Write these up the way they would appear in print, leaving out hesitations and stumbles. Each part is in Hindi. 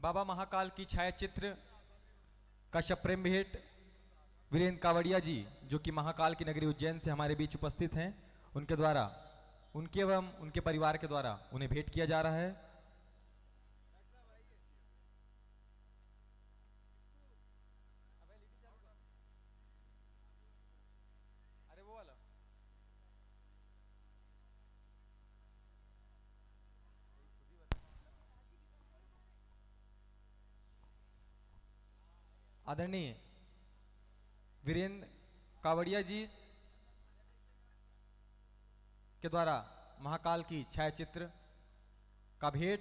बाबा महाकाल की छायाचित्र कश्यप प्रेम भेंट वीरेंद्र कावड़िया जी, जो कि महाकाल की नगरी उज्जैन से हमारे बीच उपस्थित हैं, उनके द्वारा, उनके एवं उनके परिवार के द्वारा उन्हें भेंट किया जा रहा है। अरे वो वाला आदरणीय वीरेंद्र कावड़िया जी के द्वारा महाकाल की छायाचित्र का भेंट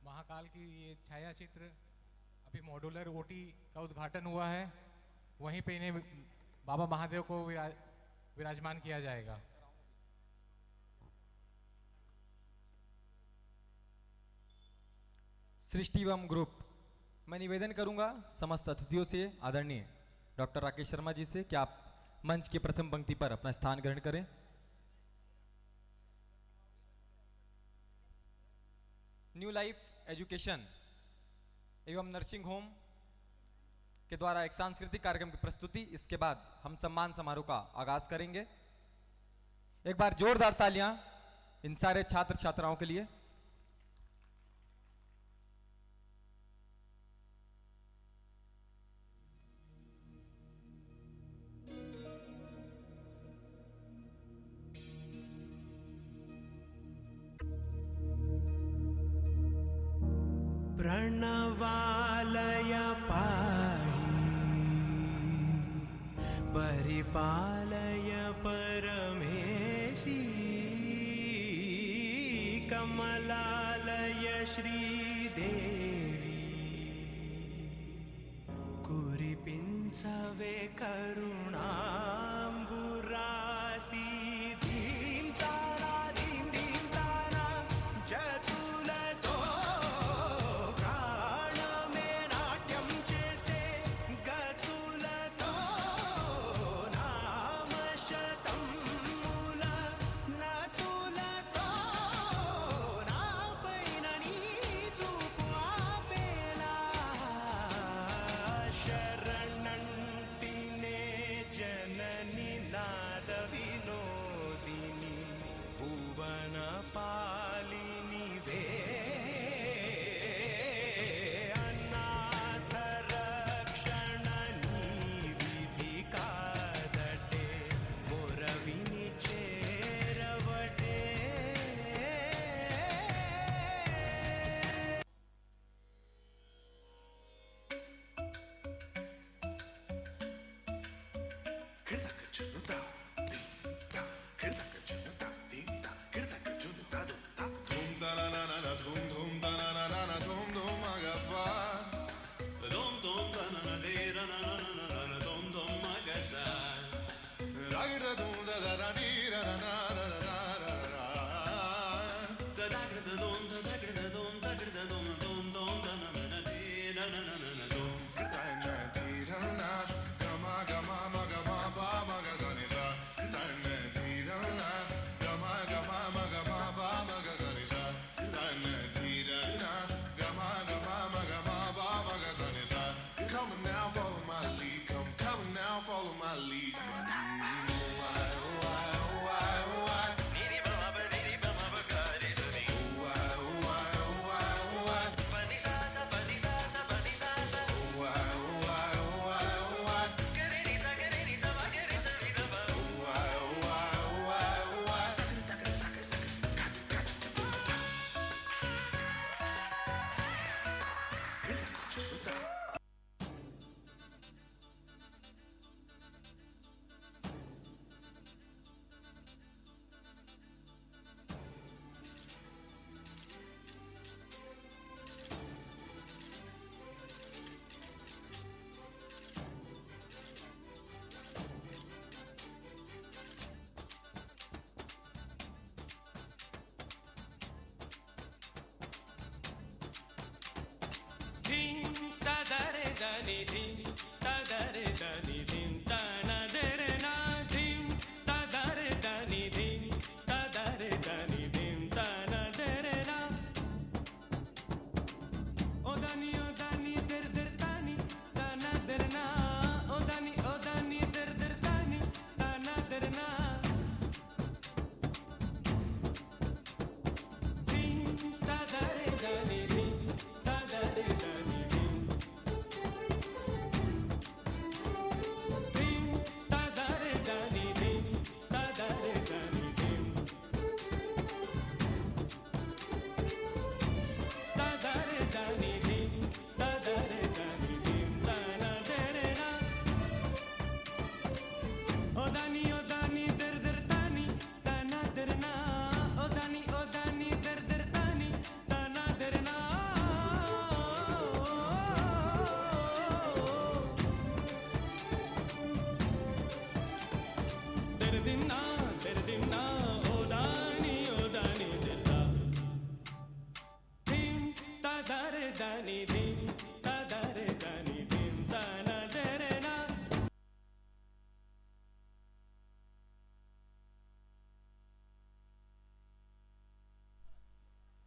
महाकाल की ये छाया चित्र अभी मॉड्यूलर ओटी का उद्घाटन हुआ है, वहीं पे इन्हें बाबा महादेव को विराजमान किया जाएगा। सृष्टि एवं ग्रुप, मैं निवेदन करूंगा समस्त अतिथियों से, आदरणीय डॉक्टर राकेश शर्मा जी से, कि आप मंच की प्रथम पंक्ति पर अपना स्थान ग्रहण करें। न्यू लाइफ एजुकेशन एवं नर्सिंग होम के द्वारा एक सांस्कृतिक कार्यक्रम की प्रस्तुति, इसके बाद हम सम्मान समारोह का आगाज करेंगे। एक बार जोरदार तालियां इन सारे छात्र छात्राओं के लिए। प्रणवालय पाहि परिपालय परमेशी कमलालय श्रीदेवी कुरिपिंचवे करुणाम्बुरासी धीं तारा धीं धीं तारा जतुलतो जननी नाद विनोदिनी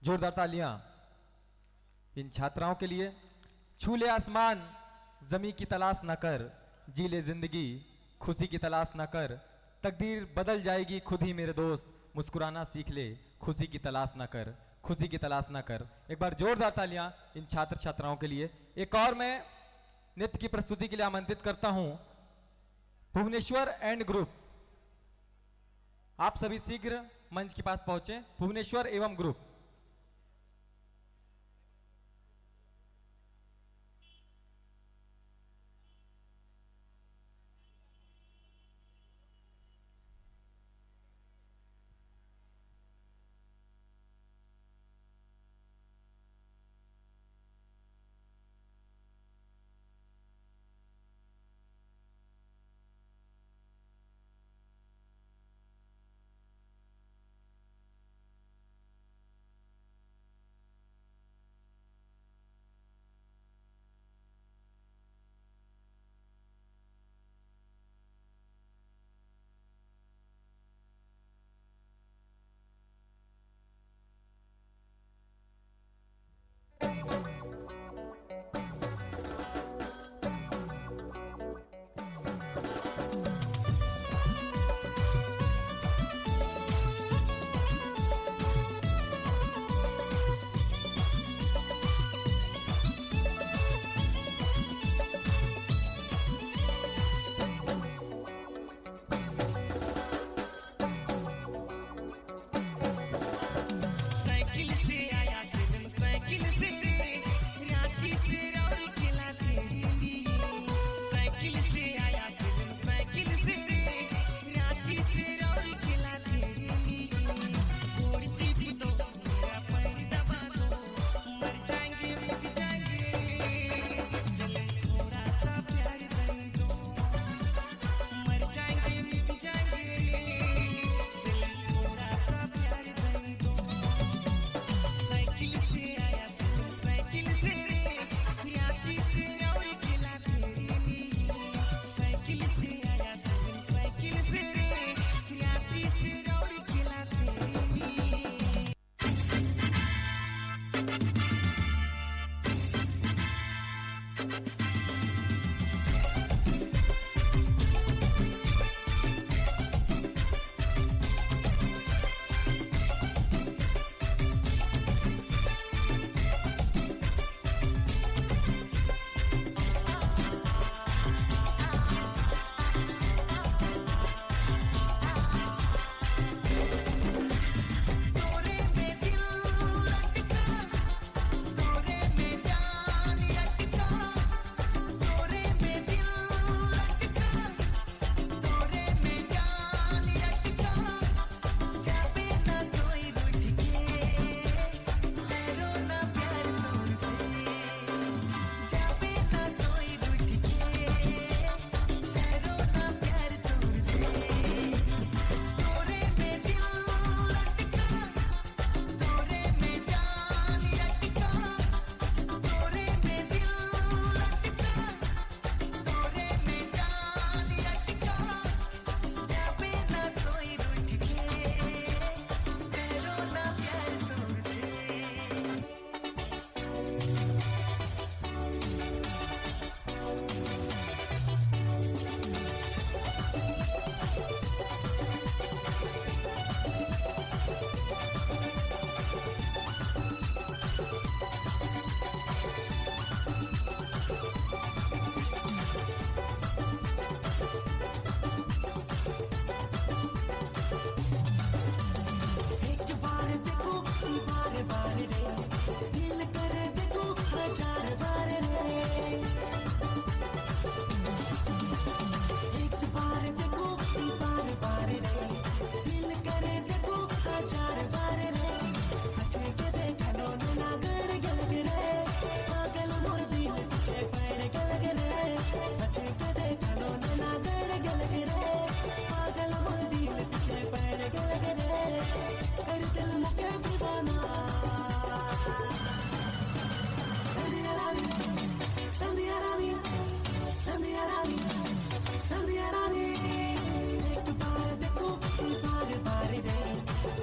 जोरदार तालियां इन छात्राओं के लिए। छू ले आसमान जमी की तलाश न कर, जी ले जिंदगी खुशी की तलाश न कर, तकदीर बदल जाएगी खुद ही मेरे दोस्त, मुस्कुराना सीख ले खुशी की तलाश न कर, खुशी की तलाश न कर। एक बार जोरदार तालियां इन छात्र छात्राओं के लिए। एक और मैं नृत्य की प्रस्तुति के लिए आमंत्रित करता हूं भुवनेश्वर एंड ग्रुप। आप सभी शीघ्र मंच के पास पहुंचे। भुवनेश्वर एवं ग्रुप।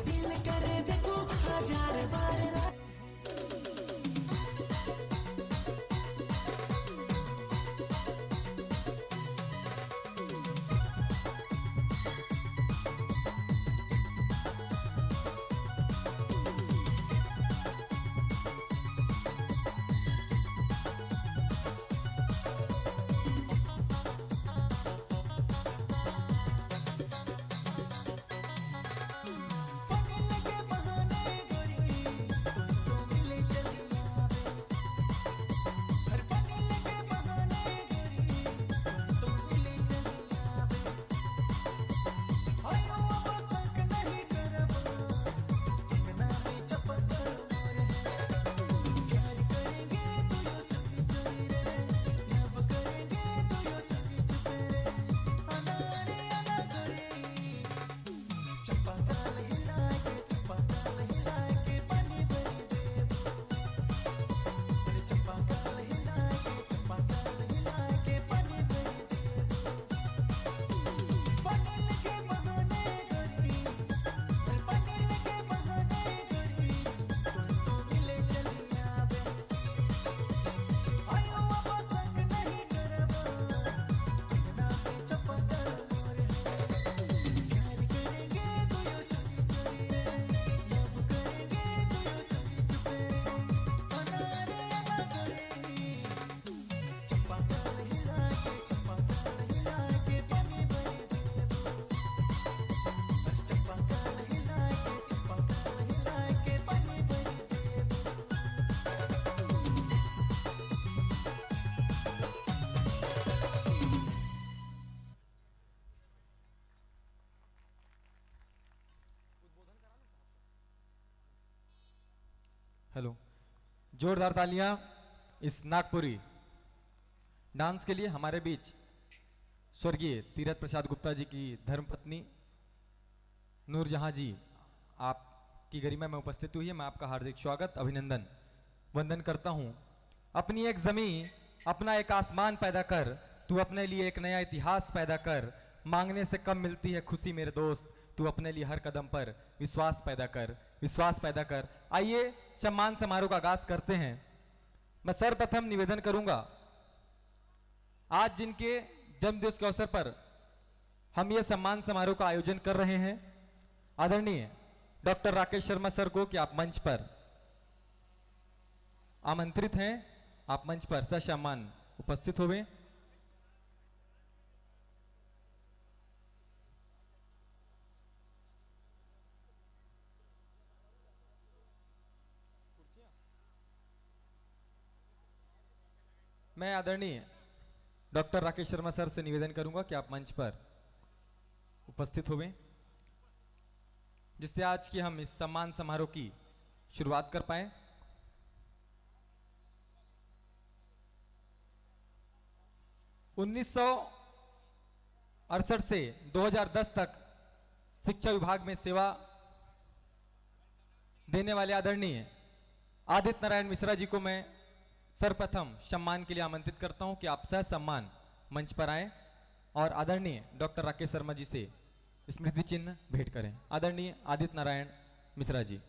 दिल करे देखो हजार बार हेलो, जोरदार तालियां इस नागपुरी डांस के लिए। हमारे बीच स्वर्गीय तीरथ प्रसाद गुप्ता जी की धर्मपत्नी नूरजहां जी आपकी गरिमा में उपस्थित हुई है। मैं आपका हार्दिक स्वागत, अभिनंदन, वंदन करता हूं। अपनी एक जमीन, अपना एक आसमान पैदा कर, तू अपने लिए एक नया इतिहास पैदा कर। मांगने से कम मिलती है खुशी मेरे दोस्त, तू अपने लिए हर कदम पर विश्वास पैदा कर, विश्वास पैदा कर। आइए सम्मान समारोह का आगाज करते हैं। मैं सर्वप्रथम निवेदन करूंगा, आज जिनके जन्मदिवस के अवसर पर हम ये सम्मान समारोह का आयोजन कर रहे हैं, आदरणीय डॉक्टर राकेश शर्मा सर को, कि आप मंच पर आमंत्रित हैं, आप मंच पर ससम्मान उपस्थित होवें। मैं आदरणीय डॉक्टर राकेश शर्मा सर से निवेदन करूंगा कि आप मंच पर उपस्थित होवें, जिससे आज की हम इस सम्मान समारोह की शुरुआत कर पाए। उन्नीस से 2010 तक शिक्षा विभाग में सेवा देने वाले आदरणीय आदित्य नारायण मिश्रा जी को मैं सर्वप्रथम सम्मान के लिए आमंत्रित करता हूं कि आप सह सम्मान मंच पर आए और आदरणीय डॉक्टर राकेश शर्मा जी से स्मृति चिन्ह भेंट करें। आदरणीय आदित्य नारायण मिश्रा जी।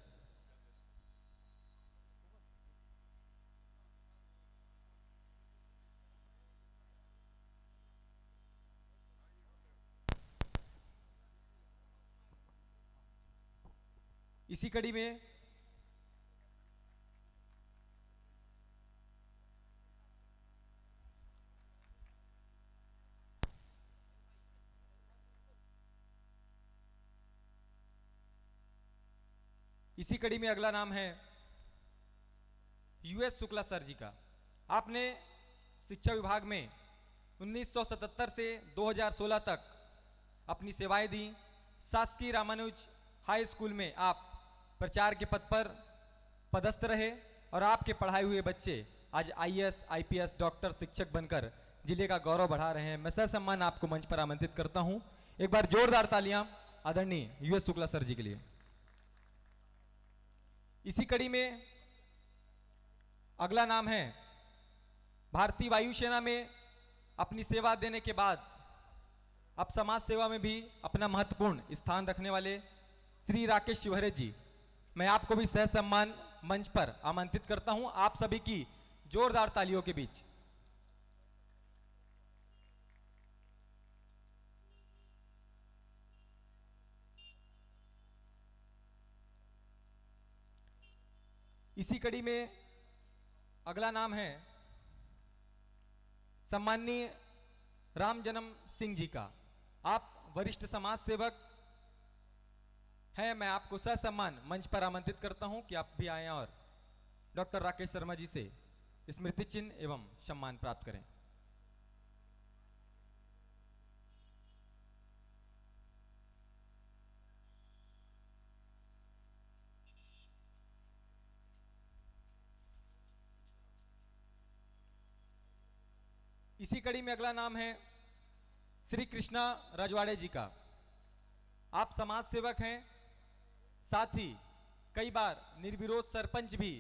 इसी कड़ी में अगला नाम है यूएस शुक्ला सर जी का। आपने शिक्षा विभाग में 1977 से 2016 तक अपनी सेवाएं दी। शासकीय रामानुज हाई स्कूल में आप प्रचार के पद पर पदस्थ रहे और आपके पढ़ाए हुए बच्चे आज आईएएस, आईपीएस, डॉक्टर, शिक्षक बनकर जिले का गौरव बढ़ा रहे हैं। मैं ससम्मान आपको मंच पर आमंत्रित करता हूं। एक बार जोरदार तालियां आदरणीय यूएस शुक्ला सर जी के लिए। इसी कड़ी में अगला नाम है भारतीय वायुसेना में अपनी सेवा देने के बाद अब समाज सेवा में भी अपना महत्वपूर्ण स्थान रखने वाले श्री राकेश शिवहरे जी, मैं आपको भी सह सम्मान मंच पर आमंत्रित करता हूं, आप सभी की जोरदार तालियों के बीच। इसी कड़ी में अगला नाम है सम्माननीय राम जन्म सिंह जी का। आप वरिष्ठ समाज सेवक हैं, मैं आपको ससम्मान मंच पर आमंत्रित करता हूं कि आप भी आएं और डॉक्टर राकेश शर्मा जी से स्मृति चिन्ह एवं सम्मान प्राप्त करें। इसी कड़ी में अगला नाम है श्री कृष्णा रजवाड़े जी का। आप समाज सेवक हैं, साथ ही कई बार निर्विरोध सरपंच भी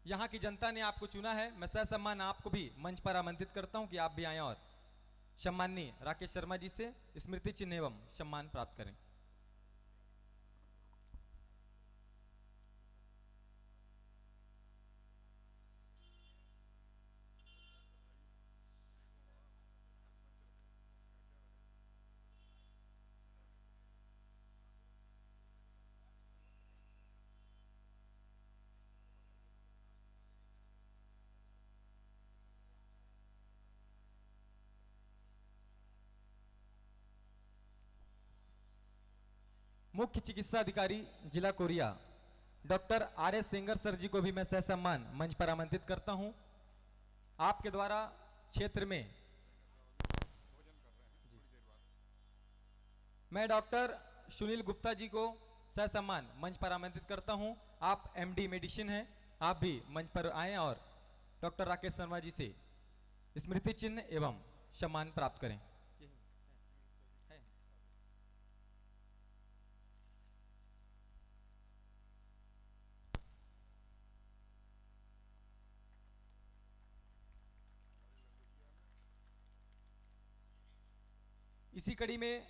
यहां की जनता ने आपको चुना है। मैं ससम्मान आपको भी मंच पर आमंत्रित करता हूं कि आप भी आएं और सम्माननीय राकेश शर्मा जी से स्मृति चिन्ह एवं सम्मान प्राप्त करें। मुख्य चिकित्सा अधिकारी जिला Koriya doctor R S Sengar sir ji को भी मैं ससम्मान मंच पर आमंत्रित करता हूं। आपके द्वारा क्षेत्र में मैं डॉक्टर सुनील गुप्ता जी को ससम्मान मंच पर आमंत्रित करता हूं। आप एमडी मेडिसिन हैं, आप भी मंच पर आएं और डॉक्टर राकेश शर्मा जी से स्मृति चिन्ह एवं सम्मान प्राप्त करें। इसी कड़ी में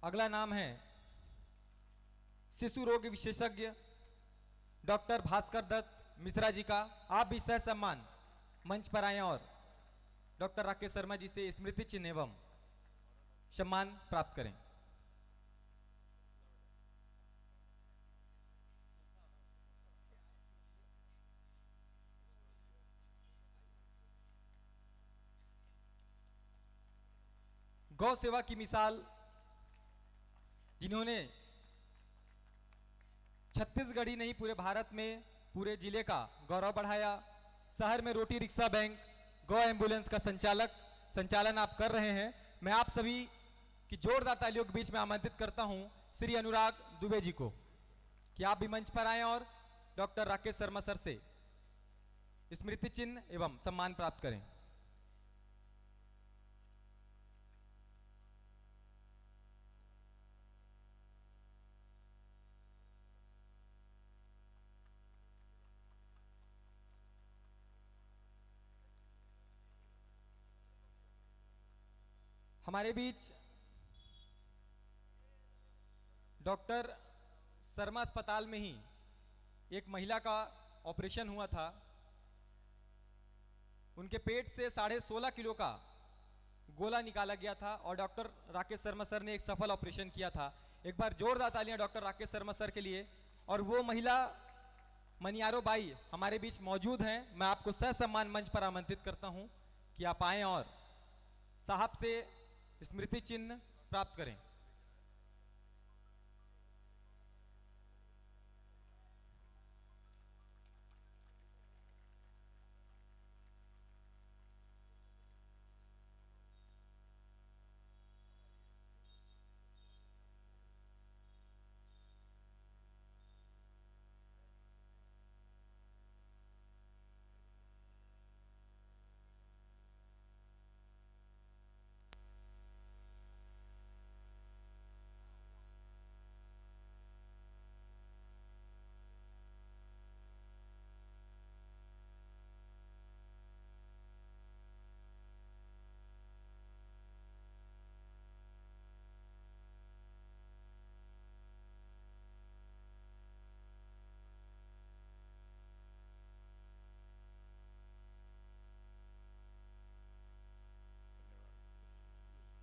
अगला नाम है शिशु रोग विशेषज्ञ डॉक्टर भास्कर दत्त मिश्रा जी का। आप भी सह सम्मान मंच पर आए और डॉक्टर राकेश शर्मा जी से स्मृति चिन्ह एवं सम्मान प्राप्त करें। गौ सेवा की मिसाल जिन्होंने छत्तीसगढ़ ही नहीं पूरे भारत में पूरे जिले का गौरव बढ़ाया। शहर में रोटी रिक्शा बैंक, गौ एम्बुलेंस का संचालन आप कर रहे हैं। मैं आप सभी की जोरदार तालियों के बीच में आमंत्रित करता हूं श्री अनुराग दुबे जी को कि आप भी मंच पर आएं और डॉक्टर राकेश शर्मा सर से स्मृति चिन्ह एवं सम्मान प्राप्त करें। हमारे बीच डॉक्टर शर्मा अस्पताल में ही एक महिला का ऑपरेशन हुआ था। उनके पेट से 16.5 किलो का गोला निकाला गया था और डॉक्टर राकेश शर्मा सर ने एक सफल ऑपरेशन किया था। एक बार जोरदार तालियां डॉक्टर राकेश शर्मा सर के लिए। और वो महिला मनियारो बाई हमारे बीच मौजूद हैं। मैं आपको ससम्मान मंच पर आमंत्रित करता हूं कि आप आएं और साहब से स्मृति चिन्ह प्राप्त करें।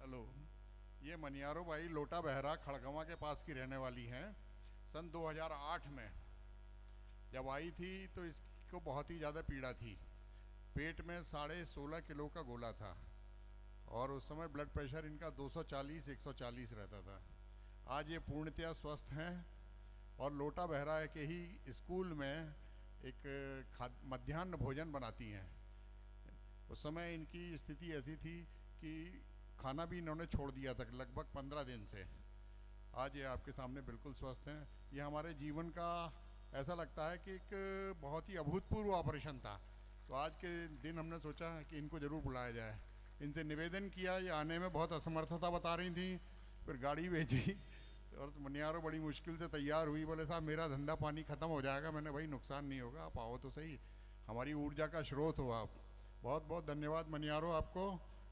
हेलो, ये मनियारो बाई लोटा बहरा खड़गवा के पास की रहने वाली हैं। सन 2008 में जब आई थी तो इसको बहुत ही ज़्यादा पीड़ा थी। पेट में 16.5 किलो का गोला था और उस समय ब्लड प्रेशर इनका 240-140 रहता था। आज ये पूर्णतया स्वस्थ हैं और लोटा बहरा के ही स्कूल में एक मध्याह्न भोजन बनाती हैं। उस समय इनकी स्थिति ऐसी थी कि खाना भी इन्होंने छोड़ दिया था लगभग 15 दिन से। आज ये आपके सामने बिल्कुल स्वस्थ हैं। ये हमारे जीवन का ऐसा लगता है कि एक बहुत ही अभूतपूर्व ऑपरेशन था। तो आज के दिन हमने सोचा कि इनको ज़रूर बुलाया जाए। इनसे निवेदन किया, ये आने में बहुत असमर्थता बता रही थी, फिर गाड़ी भेजी और मनियारो बड़ी मुश्किल से तैयार हुई। बोले साहब मेरा धंधा पानी ख़त्म हो जाएगा। मैंने भाई नुकसान नहीं होगा, आप आओ तो सही, हमारी ऊर्जा का स्रोत हो आप। बहुत बहुत धन्यवाद मनियारो आपको।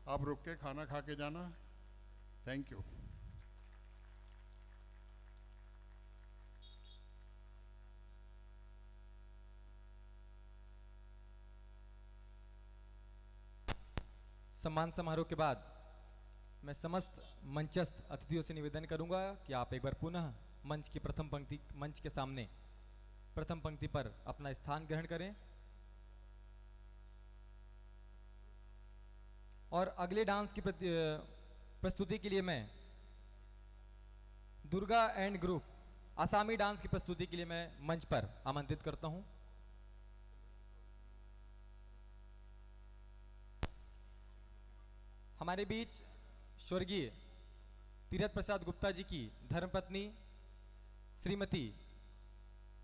आप रुक के खाना खा के जाना। Thank you. सम्मान समारोह के बाद मैं समस्त मंचस्थ अतिथियों से निवेदन करूंगा कि आप एक बार पुनः मंच की प्रथम पंक्ति, मंच के सामने प्रथम पंक्ति पर अपना स्थान ग्रहण करें। और अगले डांस की प्रस्तुति के लिए मैं Durga and group Asami dance की प्रस्तुति के लिए मैं मंच पर आमंत्रित करता हूं। हमारे बीच स्वर्गीय तीरथ प्रसाद गुप्ता जी की धर्मपत्नी श्रीमती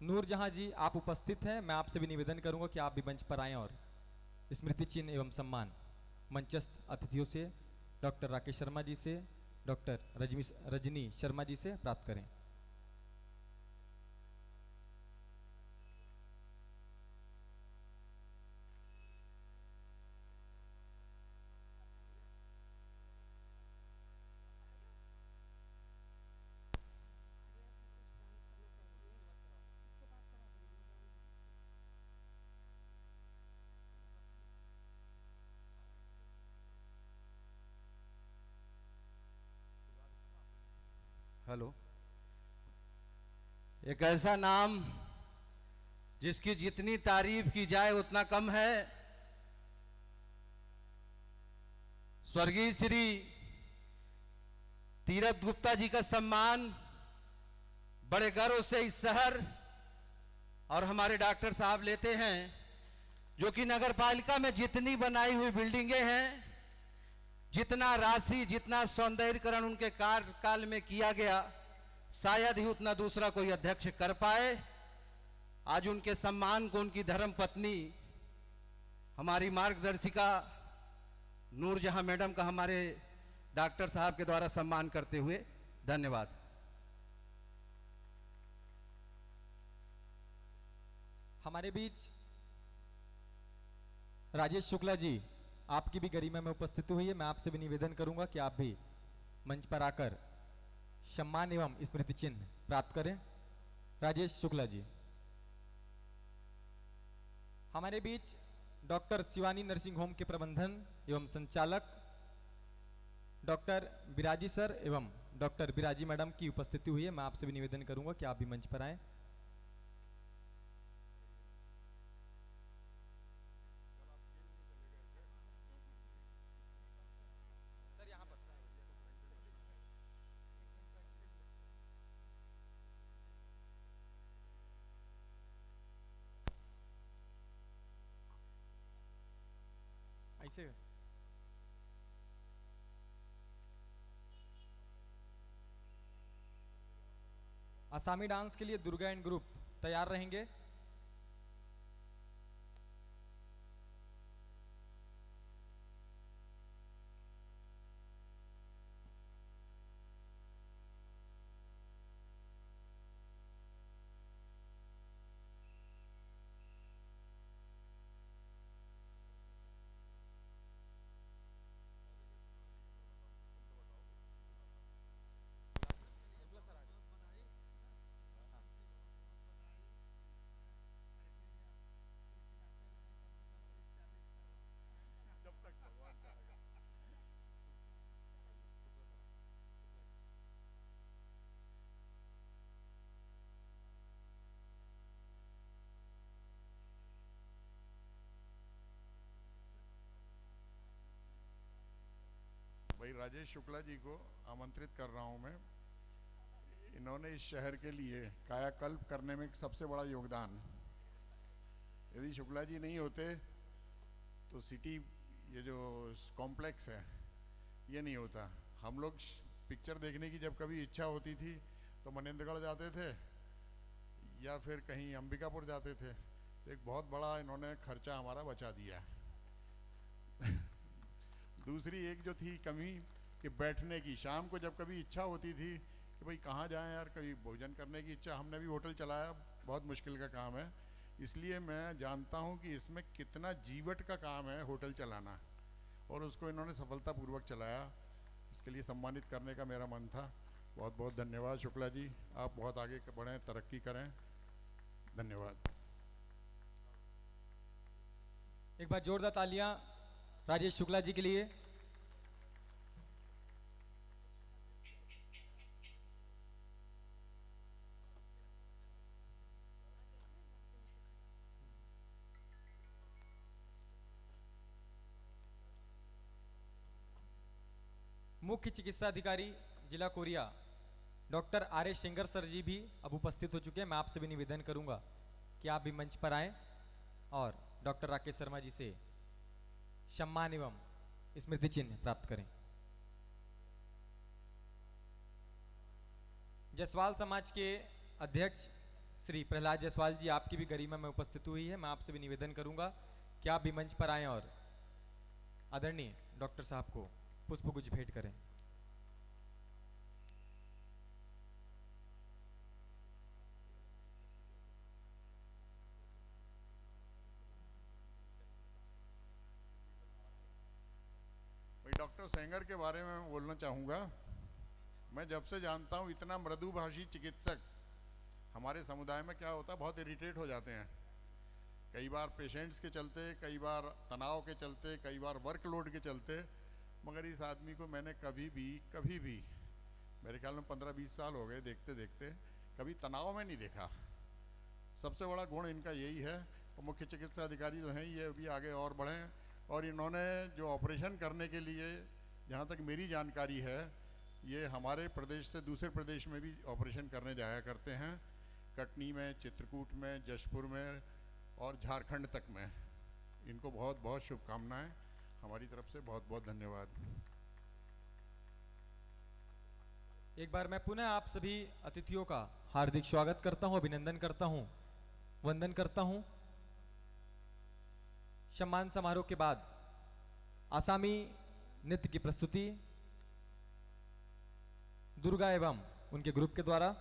नूरजहां जी आप उपस्थित हैं, मैं आपसे भी निवेदन करूंगा कि आप भी मंच पर आएं और स्मृति चिन्ह एवं सम्मान मंचस्थ अतिथियों से, डॉक्टर राकेश शर्मा जी से, डॉक्टर रजनी शर्मा जी से प्राप्त करें। हेलो। एक ऐसा नाम जिसकी जितनी तारीफ की जाए उतना कम है। स्वर्गीय श्री तीरथ गुप्ता जी का सम्मान बड़े गर्व से इस शहर और हमारे डॉक्टर साहब लेते हैं, जो कि नगर पालिका में जितनी बनाई हुई बिल्डिंगें हैं, जितना राशि, जितना सौंदर्यीकरण उनके कार्यकाल में किया गया, शायद ही उतना दूसरा कोई अध्यक्ष कर पाए। आज उनके सम्मान को उनकी धर्म पत्नी, हमारी मार्गदर्शिका नूरजहां मैडम का हमारे डॉक्टर साहब के द्वारा सम्मान करते हुए धन्यवाद। हमारे बीच राजेश शुक्ला जी आपकी भी गरिमा में उपस्थिति हुई है, मैं आपसे भी निवेदन करूंगा कि आप भी मंच पर आकर सम्मान एवं स्मृति चिन्ह प्राप्त करें। राजेश शुक्ला जी। हमारे बीच डॉक्टर शिवानी नर्सिंग होम के प्रबंधन एवं संचालक डॉक्टर बिराजी सर एवं डॉक्टर बिराजी मैडम की उपस्थिति हुई है, मैं आपसे भी निवेदन करूंगा कि आप भी मंच पर आएं। ऐसे आसामी डांस के लिए दुर्गा एंड ग्रुप तैयार रहेंगे। भाई राजेश शुक्ला जी को आमंत्रित कर रहा हूं मैं। इन्होंने इस शहर के लिए कायाकल्प करने में सबसे बड़ा योगदान। यदि शुक्ला जी नहीं होते तो सिटी, ये जो कॉम्प्लेक्स है, ये नहीं होता। हम लोग पिक्चर देखने की जब कभी इच्छा होती थी तो मनेंद्रगढ़ जाते थे या फिर कहीं अंबिकापुर जाते थे। तो एक बहुत बड़ा इन्होंने खर्चा हमारा बचा दिया। दूसरी एक जो थी कमी कि बैठने की, शाम को जब कभी इच्छा होती थी कि भाई कहाँ जाएं यार, कभी भोजन करने की इच्छा, हमने भी होटल चलाया, बहुत मुश्किल का काम है। इसलिए मैं जानता हूँ कि इसमें कितना जीवट का काम है होटल चलाना, और उसको इन्होंने सफलतापूर्वक चलाया। इसके लिए सम्मानित करने का मेरा मन था। बहुत बहुत धन्यवाद शुक्ला जी, आप बहुत आगे बढ़ें, तरक्की करें। धन्यवाद। एक बार जोरदार तालियां राजेश शुक्ला जी के लिए। मुख्य चिकित्सा अधिकारी जिला Koriya doctor R S Shengar sir ji भी अब उपस्थित हो चुके हैं। मैं आपसे भी निवेदन करूंगा कि आप भी मंच पर आएं और डॉक्टर राकेश शर्मा जी से सम्मान एवं स्मृति चिन्ह प्राप्त करें। जसवाल समाज के अध्यक्ष श्री प्रहलाद जायसवाल जी, आपकी भी गरिमा में उपस्थित हुई है। मैं आपसे भी निवेदन करूंगा कि आप भी मंच पर आएं और आदरणीय डॉक्टर साहब को पुष्पगुच्छ भेंट करें। भाई डॉक्टर सेंगर के बारे में मैं बोलना चाहूँगा। मैं जब से जानता हूँ इतना मृदुभाषी चिकित्सक हमारे समुदाय में क्या होता है, बहुत इरिटेट हो जाते हैं। कई बार पेशेंट्स के चलते, कई बार तनाव के चलते, कई बार वर्कलोड के चलते, मगर इस आदमी को मैंने कभी भी मेरे ख्याल में 15-20 साल हो गए देखते देखते कभी तनाव में नहीं देखा। सबसे बड़ा गुण इनका यही है। और मुख्य चिकित्सा अधिकारी जो हैं ये अभी आगे और बढ़ें, और इन्होंने जो ऑपरेशन करने के लिए, जहाँ तक मेरी जानकारी है, ये हमारे प्रदेश से दूसरे प्रदेश में भी ऑपरेशन करने जाया करते हैं, कटनी में, चित्रकूट में, जशपुर में और झारखंड तक में। इनको बहुत बहुत शुभकामनाएं हमारी तरफ से। बहुत बहुत धन्यवाद। एक बार मैं पुनः आप सभी अतिथियों का हार्दिक स्वागत करता हूं, अभिनंदन करता हूं, वंदन करता हूं। सम्मान समारोह के बाद आसामी नृत्य की प्रस्तुति दुर्गा एवं उनके ग्रुप के द्वारा।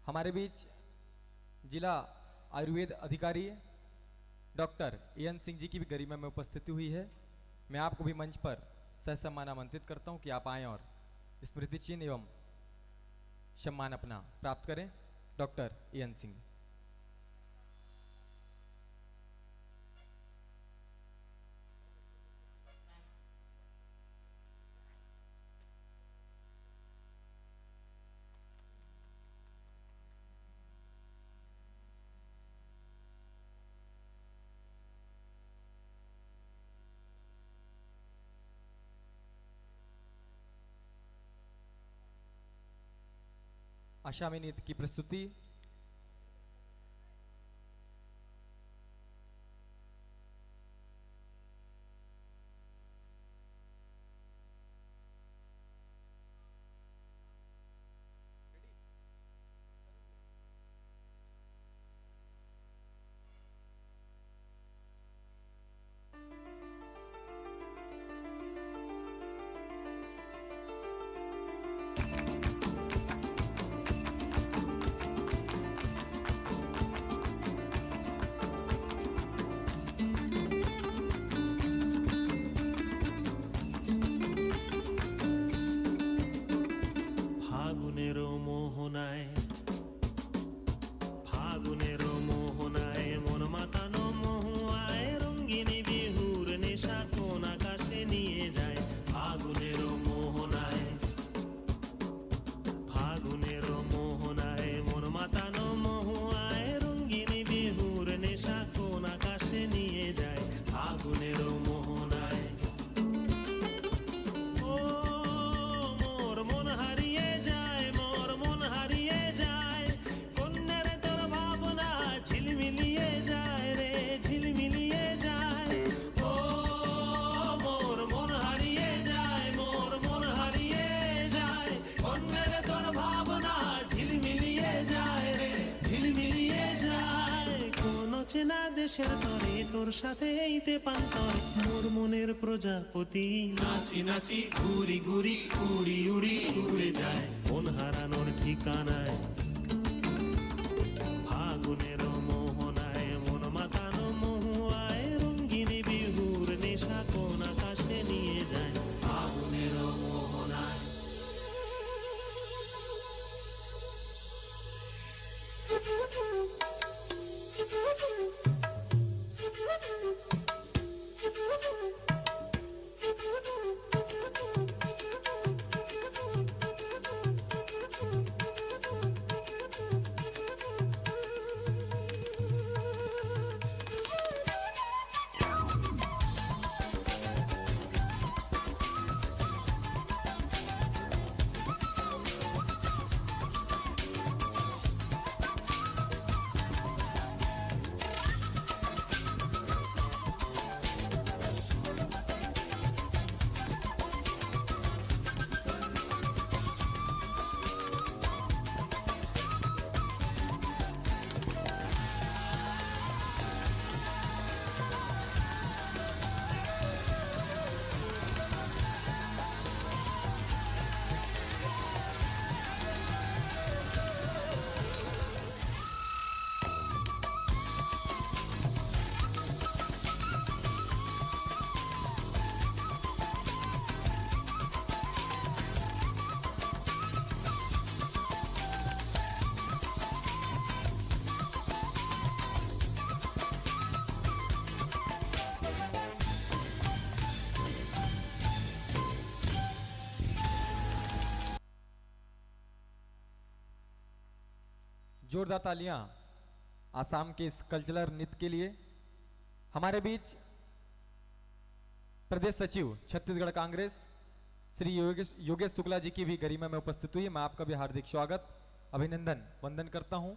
हमारे बीच जिला आयुर्वेद अधिकारी डॉक्टर एन सिंह जी की भी गरिमा में उपस्थिति हुई है। मैं आपको भी मंच पर सहसम्मान आमंत्रित करता हूं कि आप आएं और स्मृति चिन्ह एवं सम्मान अपना प्राप्त करें। Doctor N Singh. आशामी नृत्य की प्रस्तुति। কিসের তরে তোর সাথে এইতে পান্তর মোর মনের প্রজাপতি নাচি নাচি ঘুরি ঘুরি উড়ি উড়ি উড়ে যায় মন হারানোর ঠিকানায় ফাগুনের মোহনায় মন মাতানো মহুয়ায় রঙ্গিনী বিহুর নেশা কোন আকাশে নিয়ে যায় ফাগুনের মোহনায় जोरदार तालियां आसाम के इस कल्चरल नृत्य के लिए। हमारे बीच प्रदेश सचिव छत्तीसगढ़ कांग्रेस श्री योगेश शुक्ला जी की भी गरिमा में उपस्थित हुई। मैं आपका भी हार्दिक स्वागत अभिनंदन वंदन करता हूं।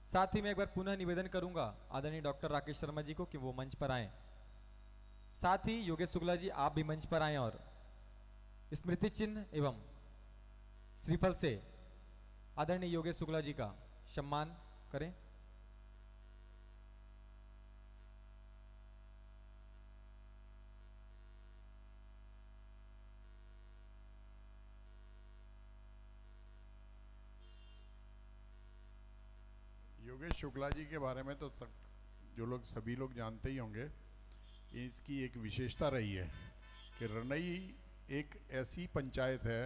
साथ ही मैं एक बार पुनः निवेदन करूंगा आदरणीय डॉक्टर राकेश शर्मा जी को कि वो मंच पर आए। साथ ही योगेश शुक्ला जी आप भी मंच पर आए और स्मृति चिन्ह एवं श्रीफल से आदरणीय योगेश शुक्ला जी का सम्मान करें। योगेश शुक्ला जी के बारे में तो जो लोग सभी लोग जानते ही होंगे। इसकी एक विशेषता रही है कि रनई एक ऐसी पंचायत है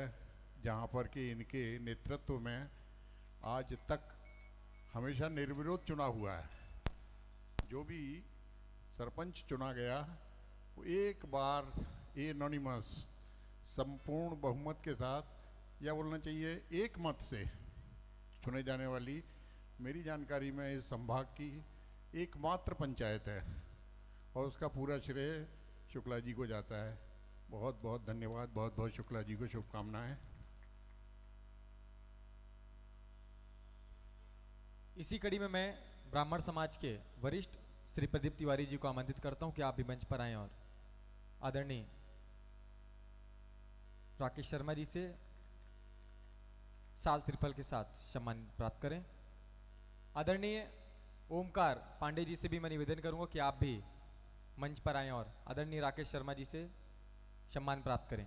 जहाँ पर कि इनके नेतृत्व में आज तक हमेशा निर्विरोध चुना हुआ है। जो भी सरपंच चुना गया वो एक बार एनोनिमस संपूर्ण बहुमत के साथ या बोलना चाहिए एक मत से चुने जाने वाली मेरी जानकारी में इस संभाग की एकमात्र पंचायत है और उसका पूरा श्रेय शुक्ला जी को जाता है। बहुत बहुत धन्यवाद, बहुत बहुत शुक्ला जी को शुभकामनाएं। इसी कड़ी में मैं ब्राह्मण समाज के वरिष्ठ श्री प्रदीप तिवारी जी को आमंत्रित करता हूं कि आप भी मंच पर आएं और आदरणीय राकेश शर्मा जी से साल त्रिफल के साथ सम्मान प्राप्त करें। आदरणीय ओमकार पांडे जी से भी मैं निवेदन करूंगा कि आप भी मंच पर आएं और आदरणीय राकेश शर्मा जी से सम्मान प्राप्त करें।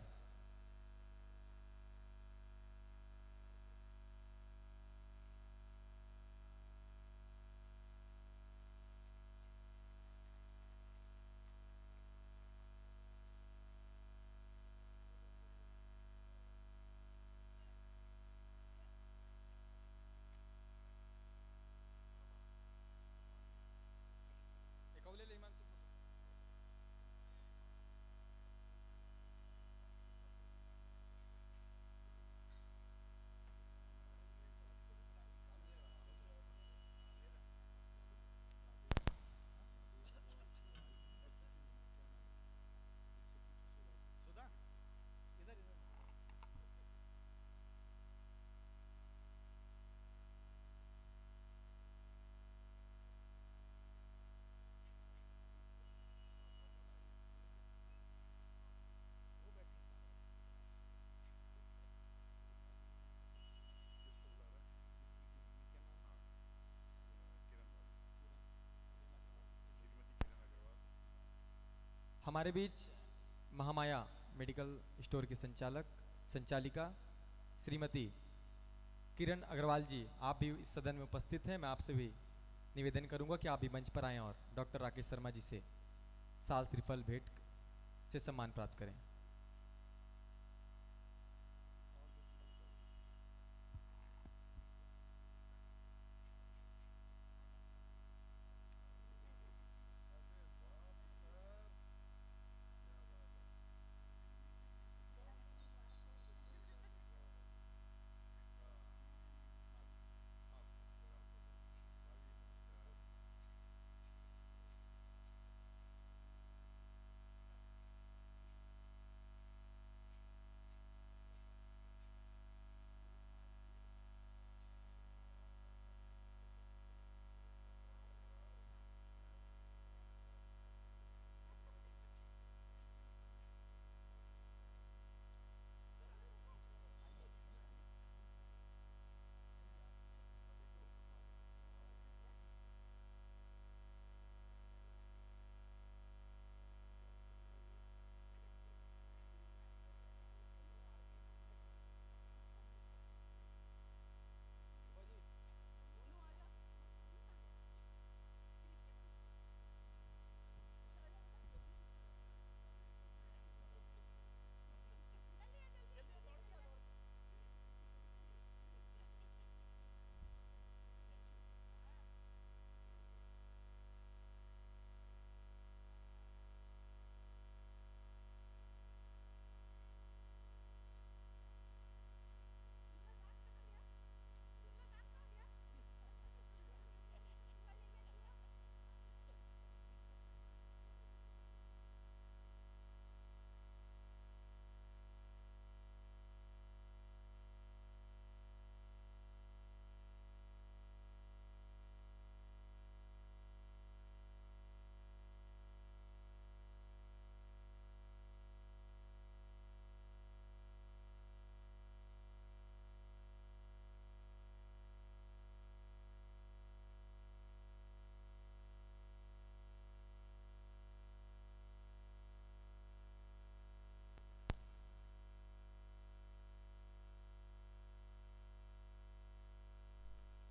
हमारे बीच महामाया मेडिकल स्टोर की संचालिका श्रीमती किरण अग्रवाल जी, आप भी इस सदन में उपस्थित हैं। मैं आपसे भी निवेदन करूंगा कि आप भी मंच पर आएं और डॉक्टर राकेश शर्मा जी से साल श्रीफल भेंट से सम्मान प्राप्त करें।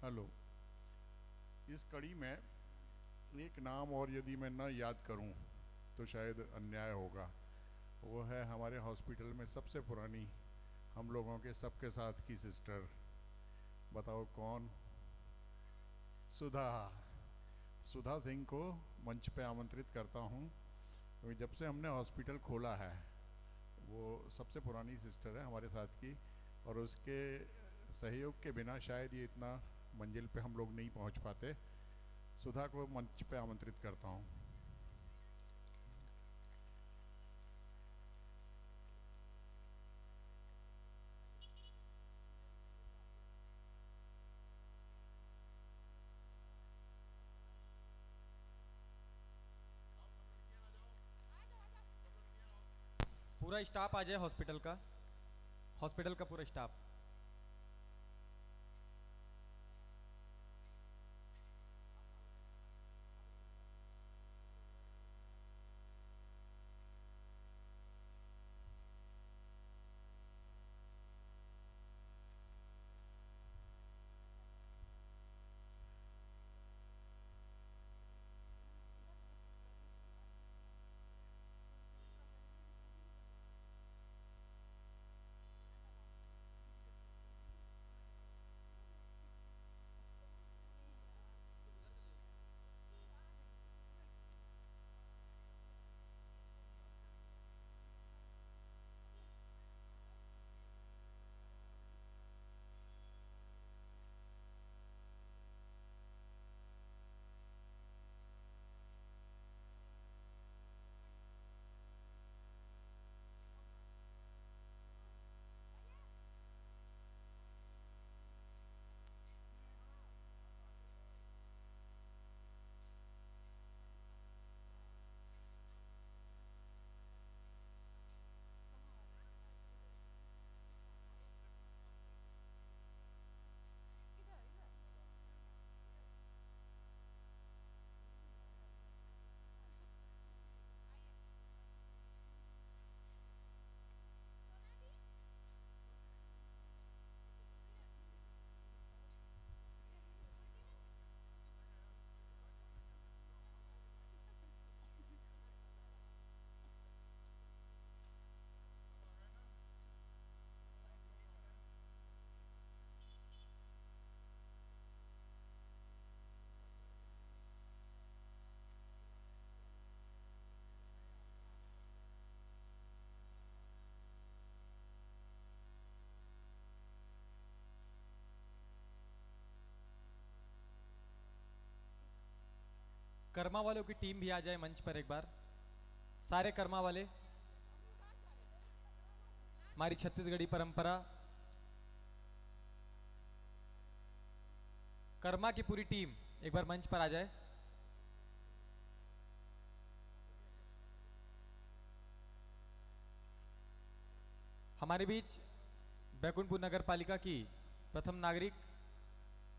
हेलो। इस कड़ी में एक नाम और यदि मैं न याद करूं तो शायद अन्याय होगा। वो है हमारे हॉस्पिटल में सबसे पुरानी, हम लोगों के सबके साथ की सिस्टर। बताओ कौन? सुधा। सुधा सिंह को मंच पे आमंत्रित करता हूं, क्योंकि जब से हमने हॉस्पिटल खोला है वो सबसे पुरानी सिस्टर है हमारे साथ की, और उसके सहयोग के बिना शायद ये इतना मंजिल पे हम लोग नहीं पहुंच पाते। सुधा को मंच पे आमंत्रित करता हूं। पूरा स्टाफ आ जाए, हॉस्पिटल का पूरा स्टाफ। कर्मा वालों की टीम भी आ जाए मंच पर एक बार। सारे कर्मा वाले, हमारी छत्तीसगढ़ी परंपरा, कर्मा की पूरी टीम एक बार मंच पर आ जाए। हमारे बीच बैकुंठपुर नगर पालिका की प्रथम नागरिक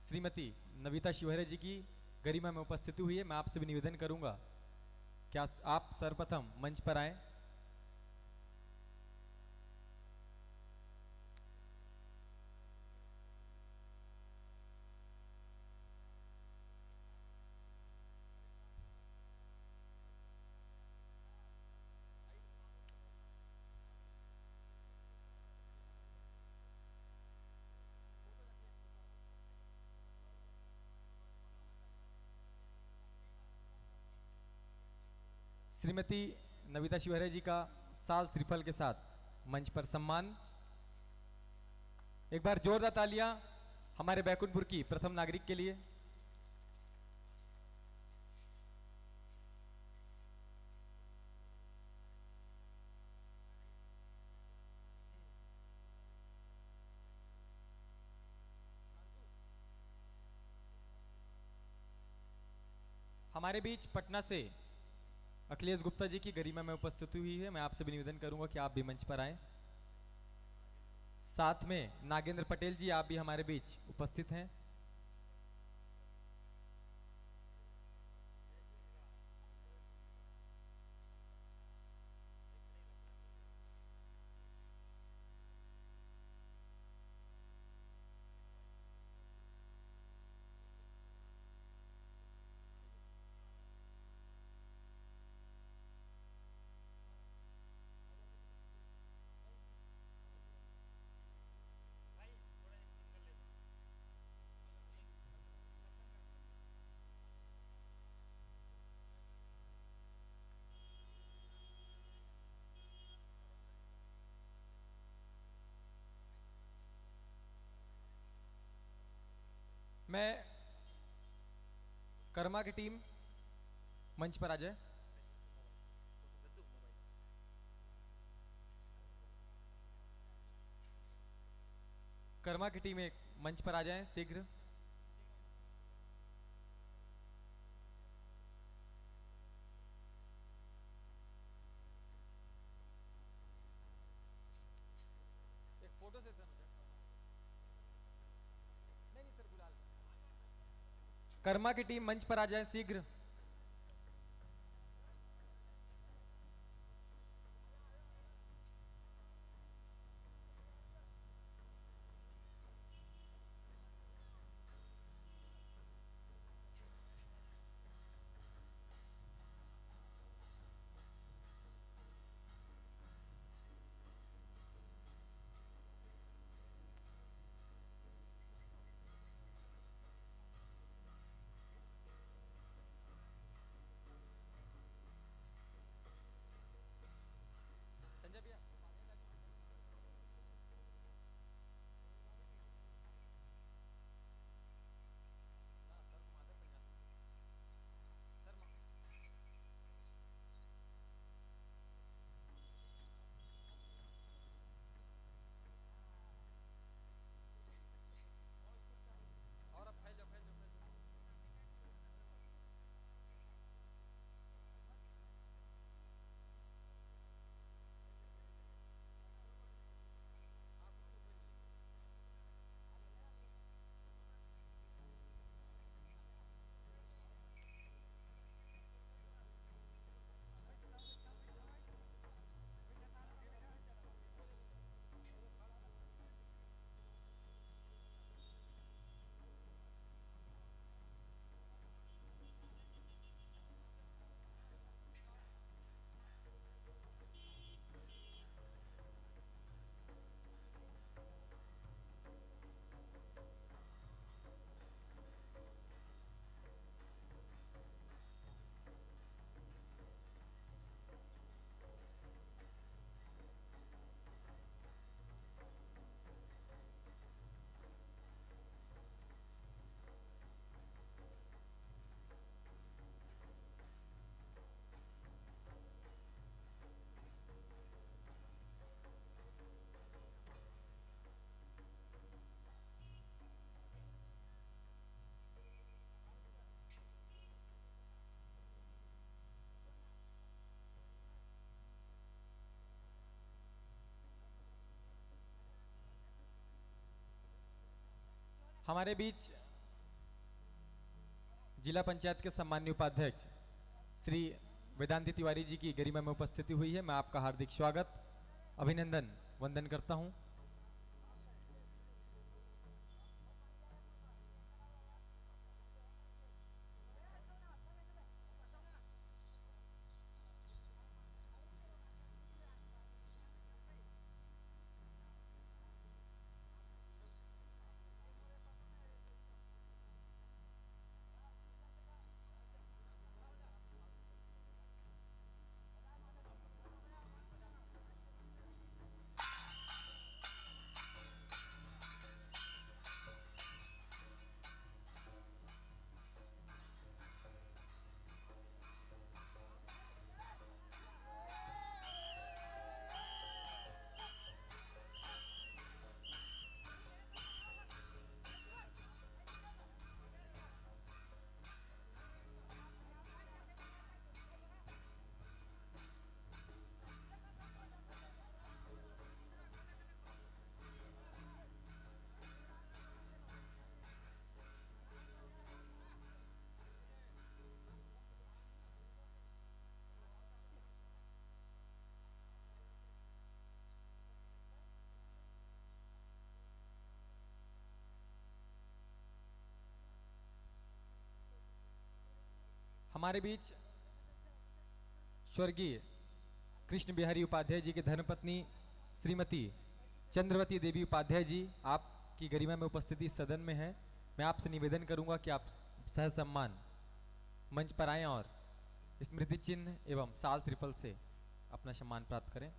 श्रीमती नविता शिवहरे जी की गरिमा में उपस्थिति हुई है। मैं आपसे भी निवेदन करूंगा क्या आप सर्वप्रथम मंच पर आए। श्रीमती नविता शिवहरे जी का साल श्रीफल के साथ मंच पर सम्मान। एक बार जोरदार तालियां हमारे बैकुंठपुर की प्रथम नागरिक के लिए। हमारे बीच पटना से अखिलेश गुप्ता जी की गरिमा में उपस्थिति हुई है। मैं आपसे भी निवेदन करूंगा कि आप भी मंच पर आएं। साथ में नागेंद्र पटेल जी, आप भी हमारे बीच उपस्थित हैं। मैं कर्मा की टीम मंच पर आ जाए। कर्मा की टीम एक मंच पर आ जाए शीघ्र। एक फोटो से नहीं सर, बुला कर्मा की टीम मंच पर आ जाए शीघ्र। हमारे बीच जिला पंचायत के सम्माननीय उपाध्यक्ष श्री वेदांती तिवारी जी की गरिमा में उपस्थिति हुई है। मैं आपका हार्दिक स्वागत, अभिनंदन, वंदन करता हूं। हमारे बीच स्वर्गीय कृष्ण बिहारी उपाध्याय जी की धर्मपत्नी श्रीमती चंद्रवती देवी उपाध्याय जी आपकी गरिमा में उपस्थिति सदन में है। मैं आपसे निवेदन करूंगा कि आप सह सम्मान मंच पर आएं और स्मृति चिन्ह एवं साल त्रिफल से अपना सम्मान प्राप्त करें।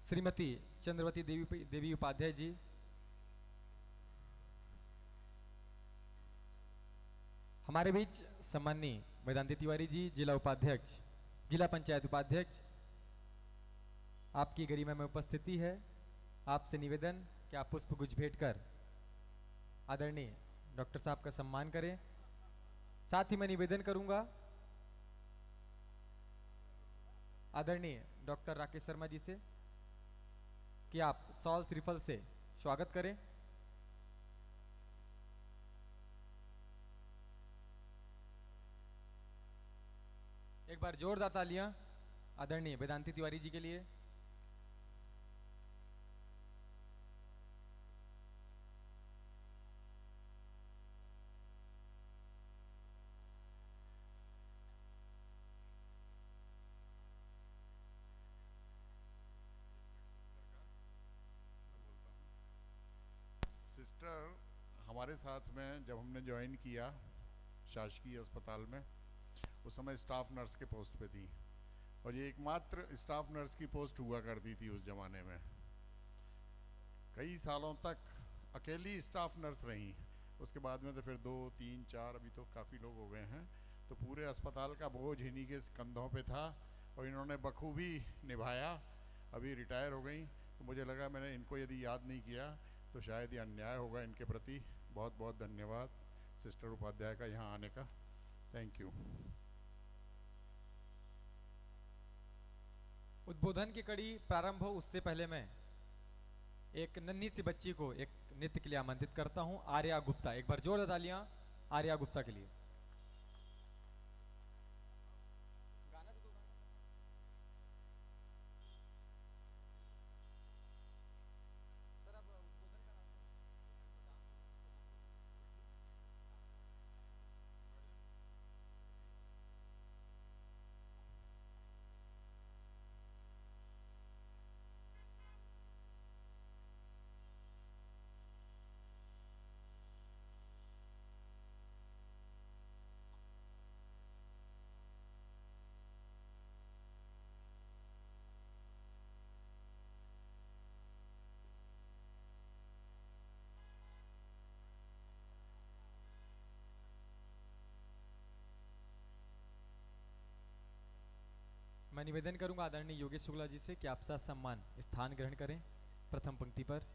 श्रीमती चंद्रवती देवी उपाध्याय जी, हमारे बीच सम्माननीय वेदांती तिवारी जी, जिला उपाध्यक्ष, जिला पंचायत उपाध्यक्ष, आपकी गरिमा में उपस्थिति है। आपसे निवेदन कि आप पुष्प गुच्छ भेंट कर आदरणीय डॉक्टर साहब का सम्मान करें। साथ ही मैं निवेदन करूंगा आदरणीय डॉक्टर राकेश शर्मा जी से कि आप सॉल त्रिफल से स्वागत करें। एक बार जोरदार तालियां आदरणीय वेदांती तिवारी जी के लिए। सिस्टर हमारे साथ में जब हमने ज्वाइन किया शासकीय अस्पताल में, उस समय स्टाफ नर्स के पोस्ट पे थी और ये एकमात्र स्टाफ नर्स की पोस्ट हुआ करती थी उस ज़माने में। कई सालों तक अकेली स्टाफ नर्स रही, उसके बाद में तो फिर 2, 3, 4 अभी तो काफ़ी लोग हो गए हैं। तो पूरे अस्पताल का बोझ इन्हीं के कंधों पे था और इन्होंने बखूबी निभाया अभी रिटायर हो गई, तो मुझे लगा मैंने इनको यदि याद नहीं किया तो शायद ये अन्याय होगा इनके प्रति। बहुत बहुत धन्यवाद सिस्टर उपाध्याय का यहाँ आने का। Thank you. उद्बोधन की कड़ी प्रारंभ हो उससे पहले मैं एक नन्ही सी बच्ची को एक नृत्य के लिए आमंत्रित करता हूं, आर्या गुप्ता। एक बार जोरदार तालियां आर्या गुप्ता के लिए। मैं निवेदन करूंगा आदरणीय योगेश शुक्ला जी से कि आप सम्मान स्थान ग्रहण करें प्रथम पंक्ति पर।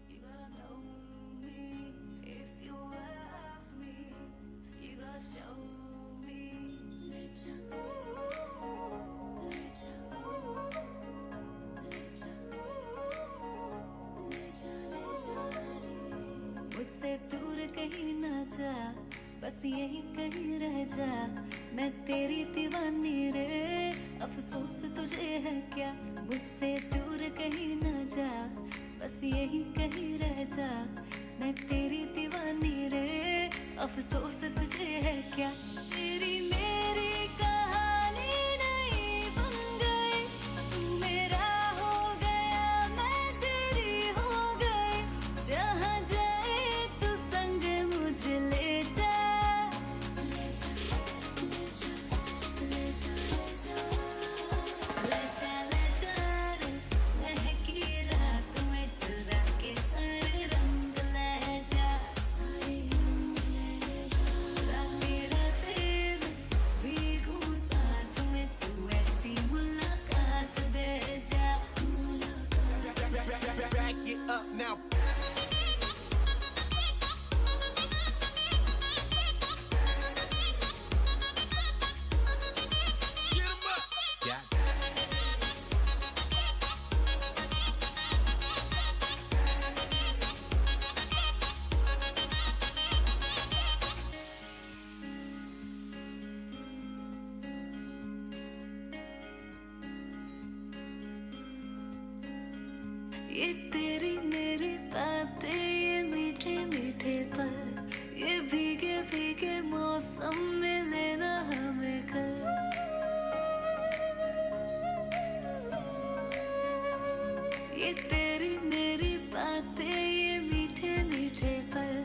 You gotta know me if you love me. You gotta show me. Lecha, lecha, lecha, lecha, lecha. मुझसे दूर कहीं ना जा, बस यही कहीं रह जा। मैं तेरी दीवानी रे, अफसोस तुझे है क्या। मुझसे दूर कहीं ना जा, बस यही कहीं रह जा। मैं तेरी दीवानी रे, अफसोस तुझे है क्या। तेरी मेरी कहानी नहीं बन गई, तू मेरा हो गया, मैं तेरी हो गई। जहाँ जाए तू संग मुझे ले जा। ले जा, ले जा, ले जा, ले जा। ले जा, ले जा रे, महकी रात में चुरा के सारे रंग ले जा। सारे रंग ले जा। रातें रातें में भीगूं साथ में, तू ऐसी मुलाकात दे जा। Back it up now. Get 'em up. Got it. ये तेरी मेरी बातें, ये मीठे मीठे पल, ये भीगे भीगे मौसम में लेना हमें कल। ये तेरी मेरी बातें, ये मीठे मीठे पल,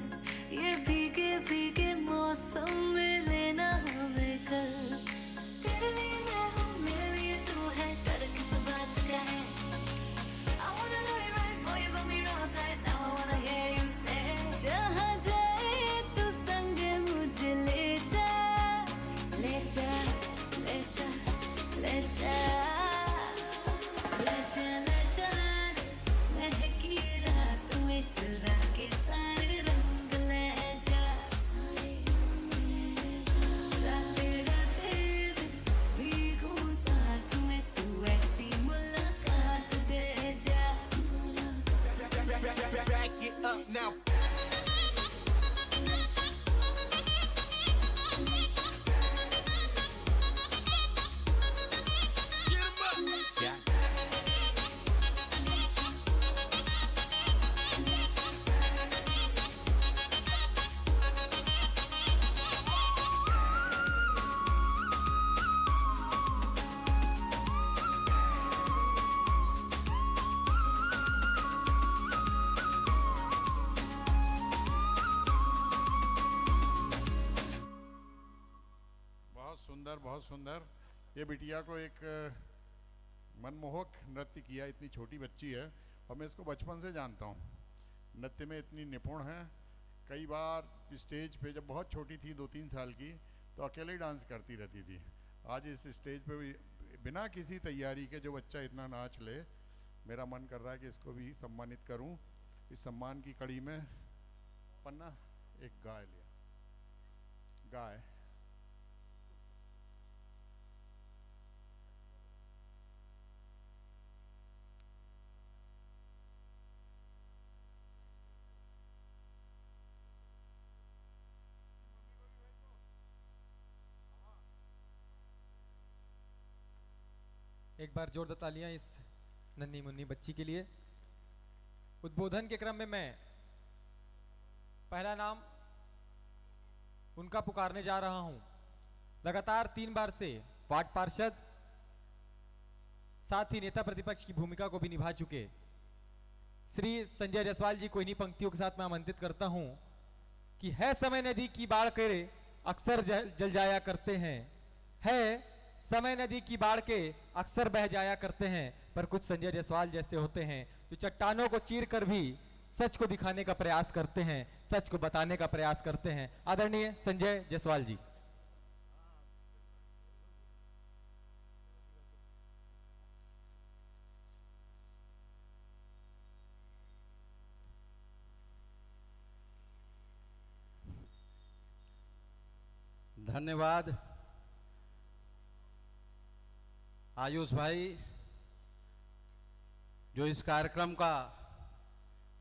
ये भीगे भीगे मौसम में लेना हमें कल। तेरे लिए मैं हूँ, मेरे लिए तू है, डर किस बात का है। I wanna know you right, boy, you got me real tight. Now I wanna hear you say. जहाँ जाए तू संग मुझे ले जा। ले जा, ले जा, ले जा। ले जा, ले जा, बहुत सुंदर। ये बिटिया को एक मनमोहक नृत्य किया, इतनी छोटी बच्ची है और मैं इसको बचपन से जानता हूँ, नृत्य में इतनी निपुण है। कई बार स्टेज पे जब बहुत छोटी थी 2-3 साल की तो अकेले ही डांस करती रहती थी। आज इस स्टेज पे भी बिना किसी तैयारी के जो बच्चा इतना नाच ले, मेरा मन कर रहा है कि इसको भी सम्मानित करूं। इस सम्मान की कड़ी में पन्ना एक गाय लिया, गाय एक बार जोरदार तालियां इस नन्ही मुन्नी बच्ची के लिए। उद्बोधन के क्रम में मैं पहला नाम उनका पुकारने जा रहा हूं। लगातार 3 बार से वार्ड पार्षद, साथ ही नेता प्रतिपक्ष की भूमिका को भी निभा चुके श्री संजय जायसवाल जी को इन्हीं पंक्तियों के साथ मैं आमंत्रित करता हूं कि है समय नदी की बाढ़ के अक्सर जल जाया करते हैं, है समय नदी की बाढ़ के अक्सर बह जाया करते हैं, पर कुछ संजय जायसवाल जैसे होते हैं जो चट्टानों को चीर कर भी सच को दिखाने का प्रयास करते हैं, सच को बताने का प्रयास करते हैं। आदरणीय संजय जायसवाल जी। धन्यवाद आयुष भाई, जो इस कार्यक्रम का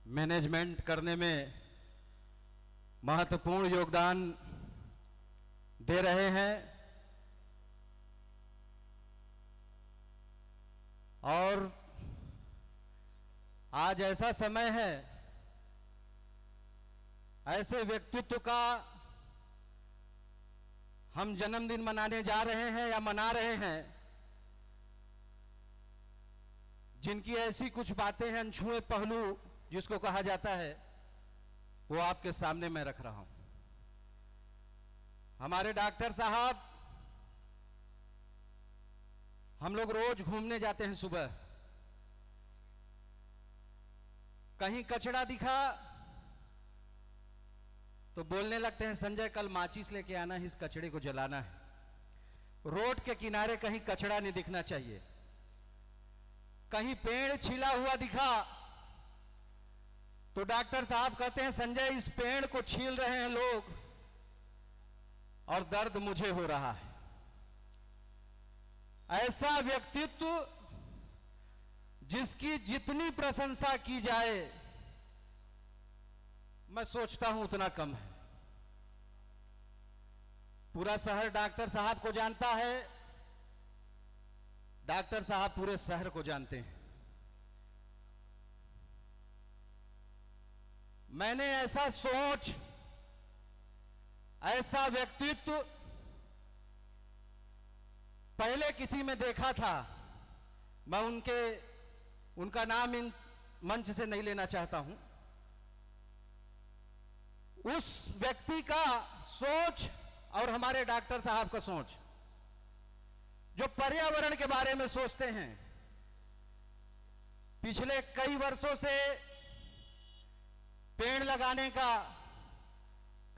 मैनेजमेंट करने में महत्वपूर्ण योगदान दे रहे हैं। और आज ऐसा समय है, ऐसे व्यक्तित्व का हम जन्मदिन मनाने जा रहे हैं या मना रहे हैं, जिनकी ऐसी कुछ बातें हैं, अनछुए पहलू जिसको कहा जाता है, वो आपके सामने मैं रख रहा हूं। हमारे डॉक्टर साहब, हम लोग रोज घूमने जाते हैं सुबह, कहीं कचरा दिखा तो बोलने लगते हैं संजय कल माचिस लेके आना है, इस कचड़े को जलाना है। रोड के किनारे कहीं कचड़ा नहीं दिखना चाहिए। कहीं पेड़ छिला हुआ दिखा तो डॉक्टर साहब कहते हैं संजय इस पेड़ को छील रहे हैं लोग और दर्द मुझे हो रहा है। ऐसा व्यक्तित्व जिसकी जितनी प्रशंसा की जाए मैं सोचता हूं उतना कम है। पूरा शहर डॉक्टर साहब को जानता है, डॉक्टर साहब पूरे शहर को जानते हैं। मैंने ऐसा सोच, ऐसा व्यक्तित्व पहले किसी में देखा था। मैं उनका नाम इन मंच से नहीं लेना चाहता हूं। उस व्यक्ति का सोच और हमारे डॉक्टर साहब का सोच, जो पर्यावरण के बारे में सोचते हैं, पिछले कई वर्षों से पेड़ लगाने का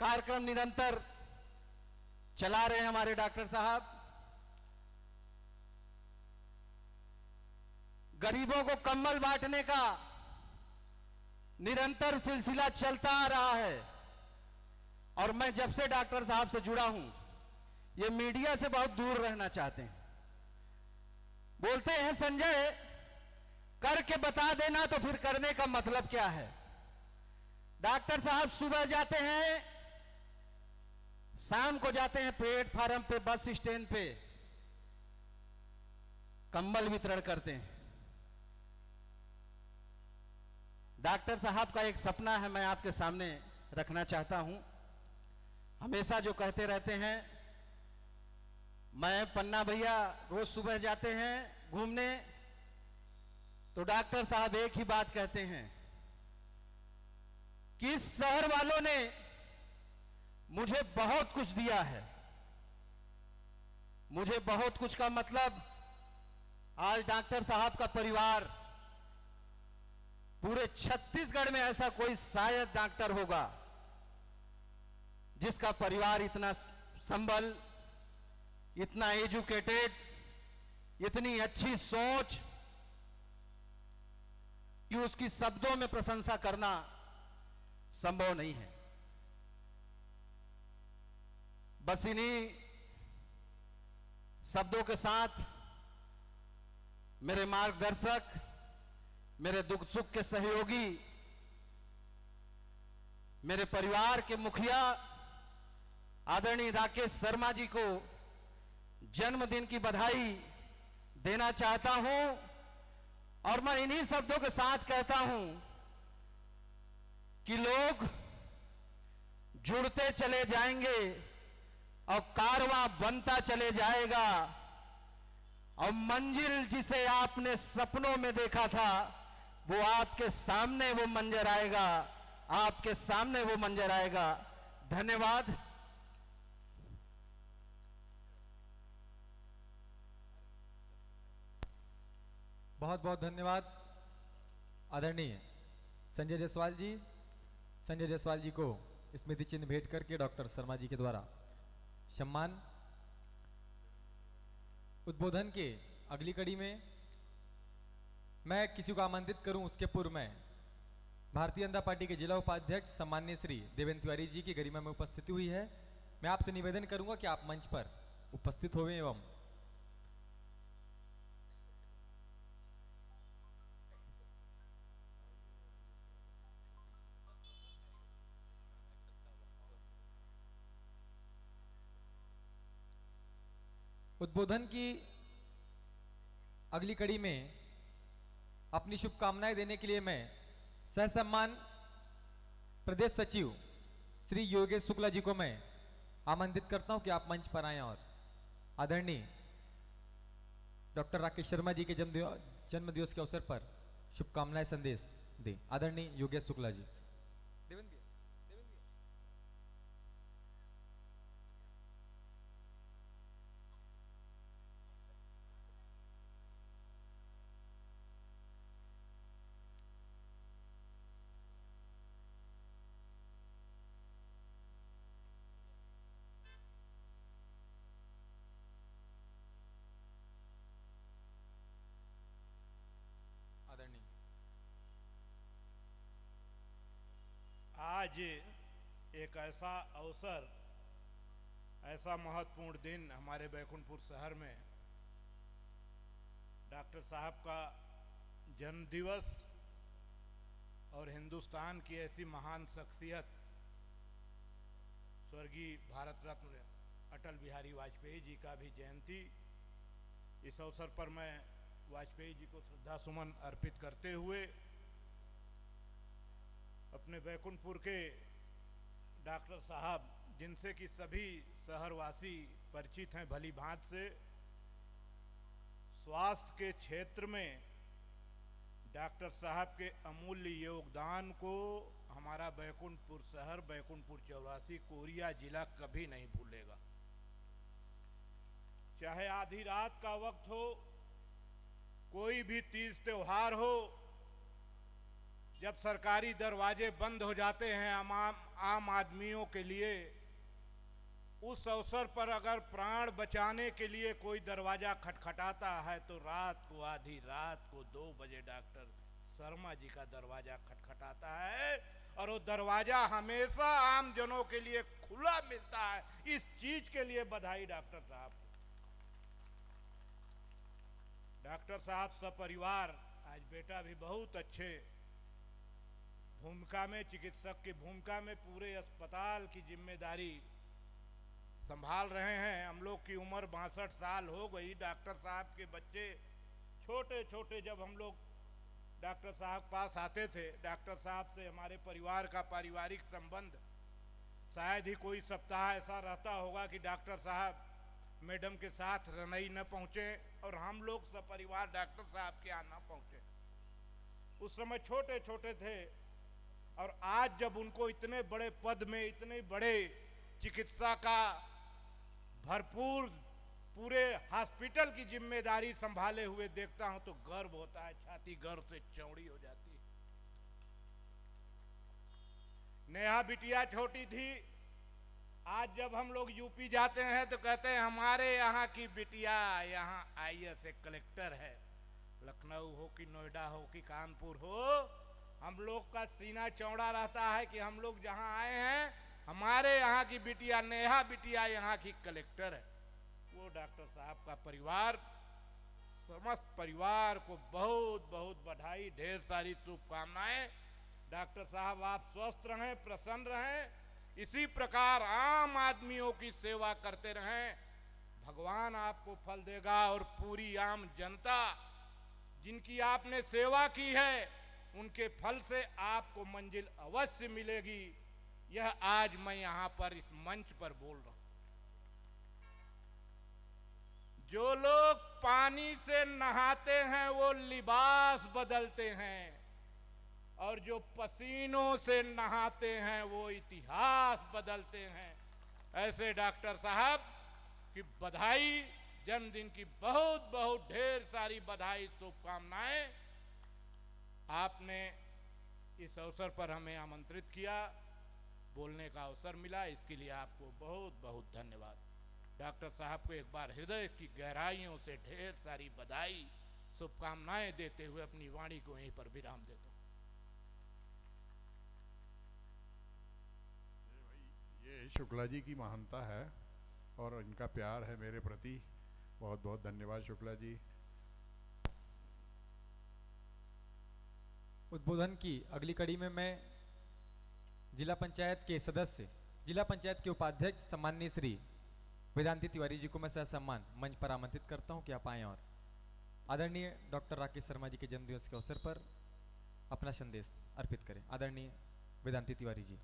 कार्यक्रम निरंतर चला रहे हैं हमारे डॉक्टर साहब। गरीबों को कंबल बांटने का निरंतर सिलसिला चलता आ रहा है। और मैं जब से डॉक्टर साहब से जुड़ा हूं, ये मीडिया से बहुत दूर रहना चाहते हैं। बोलते हैं संजय करके बता देना, तो फिर करने का मतलब क्या है। डॉक्टर साहब सुबह जाते हैं, शाम को जाते हैं प्लेटफार्म पे, बस स्टैंड पे कंबल वितरण करते हैं। डॉक्टर साहब का एक सपना है, मैं आपके सामने रखना चाहता हूं। हमेशा जो कहते रहते हैं, मैं पन्ना भैया रोज सुबह जाते हैं घूमने, तो डॉक्टर साहब एक ही बात कहते हैं कि इस शहर वालों ने मुझे बहुत कुछ दिया है, मुझे बहुत कुछ का मतलब आज डॉक्टर साहब का परिवार, पूरे छत्तीसगढ़ में ऐसा कोई शायद डॉक्टर होगा जिसका परिवार इतना संबल, इतना एजुकेटेड, इतनी अच्छी सोच कि उसकी शब्दों में प्रशंसा करना संभव नहीं है। बस इन्हीं शब्दों के साथ मेरे मार्गदर्शक, मेरे दुख सुख के सहयोगी, मेरे परिवार के मुखिया आदरणीय राकेश शर्मा जी को जन्मदिन की बधाई देना चाहता हूं। और मैं इन्हीं शब्दों के साथ कहता हूं कि लोग जुड़ते चले जाएंगे और कारवां बनता चले जाएगा, और मंजिल जिसे आपने सपनों में देखा था वो आपके सामने वो मंजर आएगा, आपके सामने वो मंजर आएगा। धन्यवाद। बहुत बहुत धन्यवाद आदरणीय संजय जायसवाल जी। संजय जायसवाल जी को स्मृति चिन्ह भेंट करके डॉक्टर शर्मा जी के द्वारा सम्मान। उद्बोधन के अगली कड़ी में मैं किसी को आमंत्रित करूं उसके पूर्व में भारतीय जनता पार्टी के जिला उपाध्यक्ष सम्माननीय श्री देवेंद्र तिवारी जी की गरिमा में उपस्थिति हुई है। मैं आपसे निवेदन करूंगा कि आप मंच पर उपस्थित होवें एवं उद्बोधन की अगली कड़ी में अपनी शुभकामनाएं देने के लिए मैं सहसम्मान प्रदेश सचिव श्री योगेश शुक्ला जी को मैं आमंत्रित करता हूं कि आप मंच पर आएं और आदरणीय डॉक्टर राकेश शर्मा जी के जन्म दिवस के अवसर पर शुभकामनाएं संदेश दें। आदरणीय योगेश शुक्ला जी। देवेंद्र आज एक ऐसा अवसर, ऐसा महत्वपूर्ण दिन हमारे बैकुंठपुर शहर में डॉक्टर साहब का जन्म दिवस और हिंदुस्तान की ऐसी महान शख्सियत स्वर्गीय भारत रत्न अटल बिहारी वाजपेयी जी का भी जयंती। इस अवसर पर मैं वाजपेयी जी को श्रद्धा सुमन अर्पित करते हुए अपने बैकुंठपुर के डॉक्टर साहब, जिनसे कि सभी शहरवासी परिचित हैं भली भांति से, स्वास्थ्य के क्षेत्र में डॉक्टर साहब के अमूल्य योगदान को हमारा बैकुंठपुर शहर, बैकुंठपुर चौरासी, कोरिया जिला कभी नहीं भूलेगा। चाहे आधी रात का वक्त हो, कोई भी तीज त्योहार हो, जब सरकारी दरवाजे बंद हो जाते हैं आम आदमियों के लिए, उस अवसर पर अगर प्राण बचाने के लिए कोई दरवाजा खटखटाता है तो रात को, आधी रात को 2 बजे डॉक्टर शर्मा जी का दरवाजा खटखटाता है, और वो दरवाजा हमेशा आम जनों के लिए खुला मिलता है। इस चीज के लिए बधाई डॉक्टर साहब। डॉक्टर साहब सपरिवार, आज बेटा भी बहुत अच्छे भूमिका में, चिकित्सक की भूमिका में पूरे अस्पताल की जिम्मेदारी संभाल रहे हैं। हम लोग की उम्र 62 साल हो गई। डॉक्टर साहब के बच्चे छोटे छोटे, जब हम लोग डॉक्टर साहब पास आते थे, डॉक्टर साहब से हमारे परिवार का पारिवारिक संबंध, शायद ही कोई सप्ताह ऐसा रहता होगा कि डॉक्टर साहब मैडम के साथ रनई न पहुँचे और हम लोग सब परिवार डॉक्टर साहब के यहाँ न पहुँचे। उस समय छोटे छोटे थे, और आज जब उनको इतने बड़े पद में, इतने बड़े चिकित्सा का भरपूर पूरे हॉस्पिटल की जिम्मेदारी संभाले हुए देखता हूं तो गर्व होता है, छाती गर्व से चौड़ी हो जाती है। नेहा बिटिया छोटी थी, आज जब हम लोग यूपी जाते हैं तो कहते हैं हमारे यहाँ की बिटिया यहाँ आईएएस एक कलेक्टर है। लखनऊ हो कि नोएडा हो कि कानपुर हो, हम लोग का सीना चौड़ा रहता है कि हम लोग जहाँ आए हैं हमारे यहाँ की बिटिया नेहा बिटिया यहाँ की कलेक्टर है। वो डॉक्टर साहब का परिवार, समस्त परिवार को बहुत बहुत बधाई, ढेर सारी शुभकामनाएं। डॉक्टर साहब आप स्वस्थ रहें, प्रसन्न रहें, इसी प्रकार आम आदमियों की सेवा करते रहें, भगवान आपको फल देगा। और पूरी आम जनता जिनकी आपने सेवा की है उनके फल से आपको मंजिल अवश्य मिलेगी। यह आज मैं यहाँ पर इस मंच पर बोल रहा हूं। जो लोग पानी से नहाते हैं वो लिबास बदलते हैं, और जो पसीनों से नहाते हैं वो इतिहास बदलते हैं। ऐसे डॉक्टर साहब की बधाई, जन्मदिन की बहुत बहुत ढेर सारी बधाई, शुभकामनाएं। आपने इस अवसर पर हमें आमंत्रित किया, बोलने का अवसर मिला, इसके लिए आपको बहुत बहुत धन्यवाद। डॉक्टर साहब को एक बार हृदय की गहराइयों से ढेर सारी बधाई, शुभकामनाएं देते हुए अपनी वाणी को यहीं पर विराम देता हूं। ये शुक्ला जी की महानता है और इनका प्यार है मेरे प्रति। बहुत बहुत धन्यवाद शुक्ला जी। उद्बोधन की अगली कड़ी में मैं जिला पंचायत के सदस्य, जिला पंचायत के उपाध्यक्ष सम्माननीय श्री वेदांती तिवारी जी को मैं ससम्मान मंच पर आमंत्रित करता हूं कि आप आएं और आदरणीय डॉक्टर राकेश शर्मा जी के जन्मदिवस के अवसर पर अपना संदेश अर्पित करें। आदरणीय वेदांती तिवारी जी।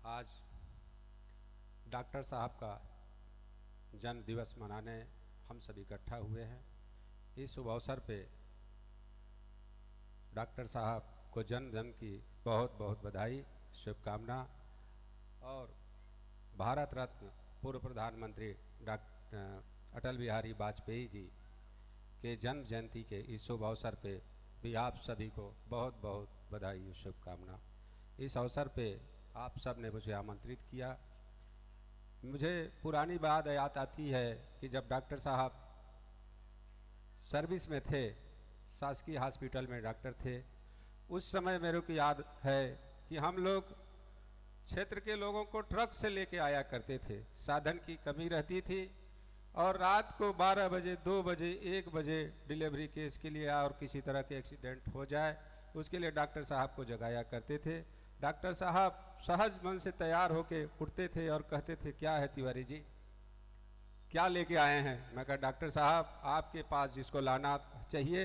आज डॉक्टर साहब का जन्म दिवस मनाने हम सभी इकट्ठा हुए हैं। इस शुभ अवसर पे डॉक्टर साहब को जन्मदिन की बहुत बहुत बधाई, शुभकामना। और भारत रत्न पूर्व प्रधानमंत्री डॉक्टर अटल बिहारी वाजपेयी जी के जन्म जयंती के इस शुभ अवसर पे भी आप सभी को बहुत बहुत बधाई और शुभकामना। इस अवसर पे आप सब ने मुझे आमंत्रित किया। मुझे पुरानी बात याद आती है कि जब डॉक्टर साहब सर्विस में थे, शासकीय हॉस्पिटल में डॉक्टर थे, उस समय मेरे को याद है कि हम लोग क्षेत्र के लोगों को ट्रक से लेके आया करते थे। साधन की कमी रहती थी और रात को 12 बजे, 2 बजे, 1 बजे डिलीवरी केस के लिए और किसी तरह के एक्सीडेंट हो जाए, उसके लिए डॉक्टर साहब को जगाया करते थे। डॉक्टर साहब सहज मन से तैयार होके उठते थे और कहते थे, क्या है तिवारी जी, क्या लेके आए हैं? मैं कहा डॉक्टर साहब आपके पास जिसको लाना चाहिए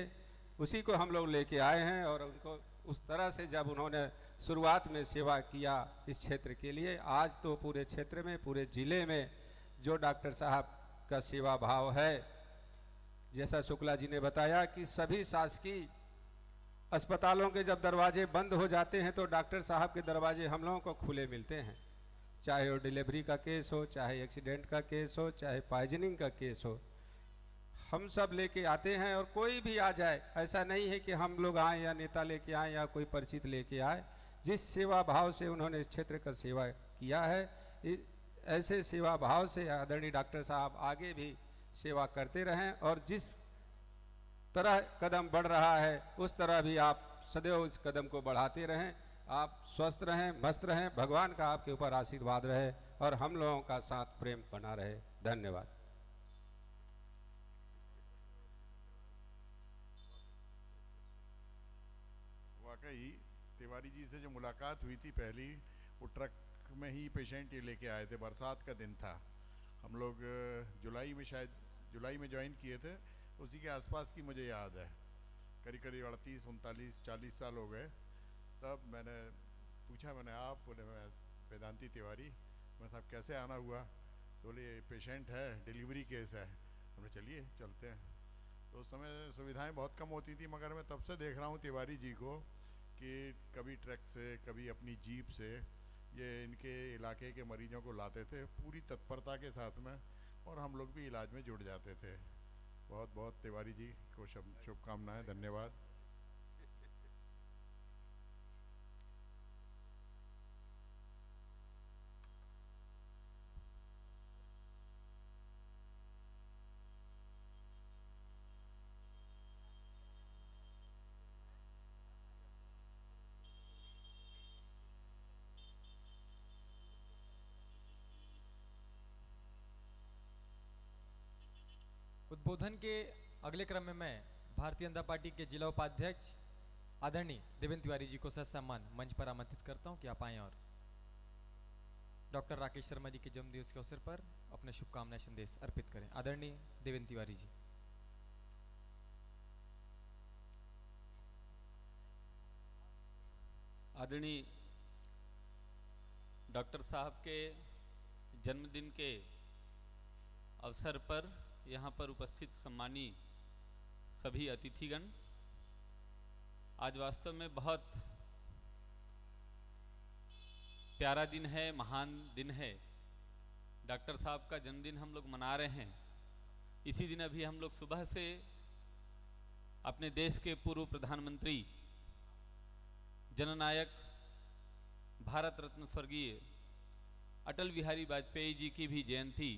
उसी को हम लोग लेके आए हैं। और उनको उस तरह से जब उन्होंने शुरुआत में सेवा किया इस क्षेत्र के लिए, आज तो पूरे क्षेत्र में, पूरे ज़िले में जो डॉक्टर साहब का सेवा भाव है, जैसा शुक्ला जी ने बताया कि सभी शासकीय अस्पतालों के जब दरवाजे बंद हो जाते हैं तो डॉक्टर साहब के दरवाजे हम लोगों को खुले मिलते हैं। चाहे वो डिलीवरी का केस हो, चाहे एक्सीडेंट का केस हो, चाहे पॉइजनिंग का केस हो, हम सब लेके आते हैं। और कोई भी आ जाए, ऐसा नहीं है कि हम लोग आए या नेता लेके आए या कोई परिचित लेके आए। जिस सेवा भाव से उन्होंने इस क्षेत्र का सेवा किया है, ऐसे सेवा भाव से आदरणीय डॉक्टर साहब आगे भी सेवा करते रहें। और जिस तरह कदम बढ़ रहा है उस तरह भी आप सदैव उस कदम को बढ़ाते रहें। आप स्वस्थ रहें, मस्त रहें, भगवान का आपके ऊपर आशीर्वाद रहे और हम लोगों का साथ प्रेम बना रहे। धन्यवाद। वाकई तिवारी जी से जो मुलाकात हुई थी पहली, वो ट्रक में ही पेशेंट ये लेके आए थे। बरसात का दिन था, हम लोग जुलाई में, शायद जुलाई में ज्वाइन किए थे, उसी के आसपास की मुझे याद है। करीब करीब 38, 39, 40 साल हो गए। तब मैंने पूछा, मैंने आप बोले मैं वेदांती तिवारी। मैं साहब कैसे आना हुआ? बोले पेशेंट है, डिलीवरी केस है। हमने चलिए चलते हैं। तो उस समय सुविधाएं बहुत कम होती थी, मगर मैं तब से देख रहा हूँ तिवारी जी को कि कभी ट्रक से कभी अपनी जीप से ये इनके इलाके के मरीजों को लाते थे पूरी तत्परता के साथ में, और हम लोग भी इलाज में जुड़ जाते थे। बहुत बहुत तिवारी जी को शुभकामनाएं, धन्यवाद। उद्बोधन के अगले क्रम में मैं भारतीय जनता पार्टी के जिला उपाध्यक्ष आदरणीय देवेंद्र तिवारी जी को सम्मान मंच पर आमंत्रित करता हूं कि आप आएं और डॉक्टर राकेश शर्मा जी के जन्मदिवस के अवसर पर अपने शुभकामनाएं संदेश अर्पित करें। आदरणीय देवेंद्र तिवारी जी। आदरणीय डॉक्टर साहब के जन्मदिन के अवसर पर यहाँ पर उपस्थित सम्मानीय सभी अतिथिगण, आज वास्तव में बहुत प्यारा दिन है, महान दिन है। डॉक्टर साहब का जन्मदिन हम लोग मना रहे हैं। इसी दिन अभी हम लोग सुबह से अपने देश के पूर्व प्रधानमंत्री, जननायक, भारत रत्न स्वर्गीय अटल बिहारी वाजपेयी जी की भी जयंती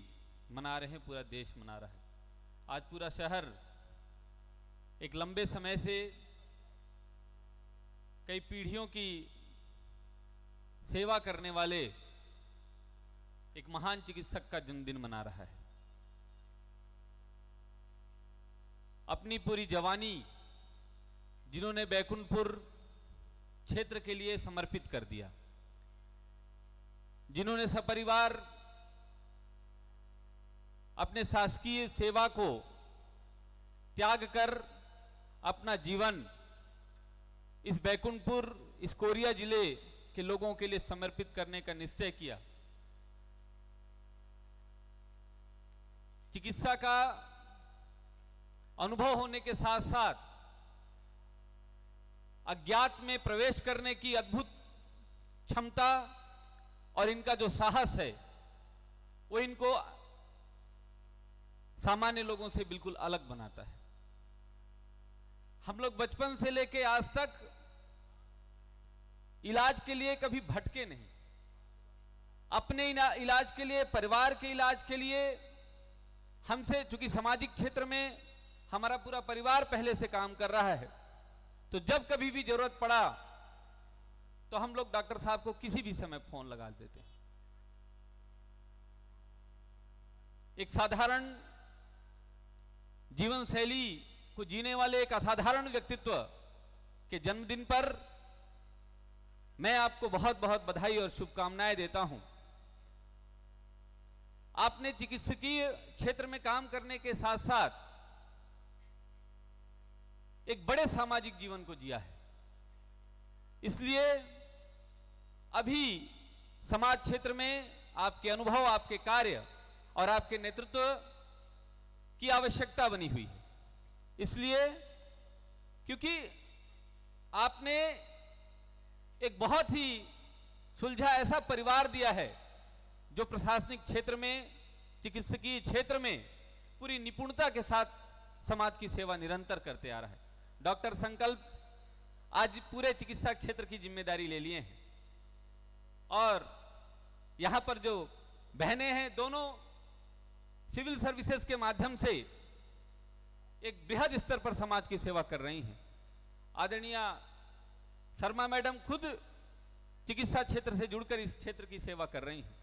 मना रहे हैं, पूरा देश मना रहा है। आज पूरा शहर एक लंबे समय से, कई पीढ़ियों की सेवा करने वाले एक महान चिकित्सक का जन्मदिन मना रहा है। अपनी पूरी जवानी जिन्होंने बैकुंठपुर क्षेत्र के लिए समर्पित कर दिया, जिन्होंने सपरिवार अपने शासकीय सेवा को त्याग कर अपना जीवन इस बैकुंठपुर, इस कोरिया जिले के लोगों के लिए समर्पित करने का निश्चय किया। चिकित्सा का अनुभव होने के साथ साथ अज्ञात में प्रवेश करने की अद्भुत क्षमता और इनका जो साहस है वो इनको सामान्य लोगों से बिल्कुल अलग बनाता है। हम लोग बचपन से लेके आज तक इलाज के लिए कभी भटके नहीं। अपने इलाज के लिए, परिवार के इलाज के लिए हमसे, चूंकि सामाजिक क्षेत्र में हमारा पूरा परिवार पहले से काम कर रहा है, तो जब कभी भी जरूरत पड़ा तो हम लोग डॉक्टर साहब को किसी भी समय फोन लगा देते हैं। एक साधारण जीवन शैली को जीने वाले एक असाधारण व्यक्तित्व के जन्मदिन पर मैं आपको बहुत बहुत बधाई और शुभकामनाएं देता हूं। आपने चिकित्सकीय क्षेत्र में काम करने के साथ साथ एक बड़े सामाजिक जीवन को जिया है। इसलिए अभी समाज क्षेत्र में आपके अनुभव, आपके कार्य और आपके नेतृत्व की आवश्यकता बनी हुई है। इसलिए क्योंकि आपने एक बहुत ही सुलझा ऐसा परिवार दिया है जो प्रशासनिक क्षेत्र में, चिकित्सकीय क्षेत्र में पूरी निपुणता के साथ समाज की सेवा निरंतर करते आ रहा है। डॉक्टर संकल्प आज पूरे चिकित्सा क्षेत्र की जिम्मेदारी ले लिए हैं और यहां पर जो बहनें हैं, दोनों सिविल सर्विसेज के माध्यम से एक बृहद स्तर पर समाज की सेवा कर रही हैं। आदरणीय शर्मा मैडम खुद चिकित्सा क्षेत्र से जुड़कर इस क्षेत्र की सेवा कर रही हैं।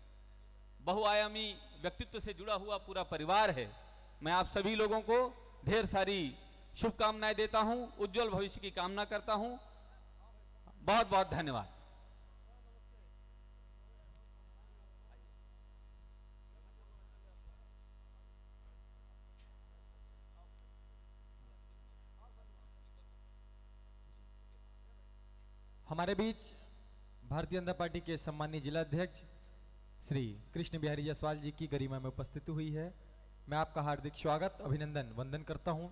बहुआयामी व्यक्तित्व से जुड़ा हुआ पूरा परिवार है। मैं आप सभी लोगों को ढेर सारी शुभकामनाएं देता हूं, उज्जवल भविष्य की कामना करता हूं। बहुत बहुत धन्यवाद। हमारे बीच भारतीय जनता पार्टी के सम्मानीय जिला अध्यक्ष श्री कृष्ण बिहारी जायसवाल जी की गरिमा में उपस्थिति हुई है। मैं आपका हार्दिक स्वागत, अभिनंदन, वंदन करता हूं।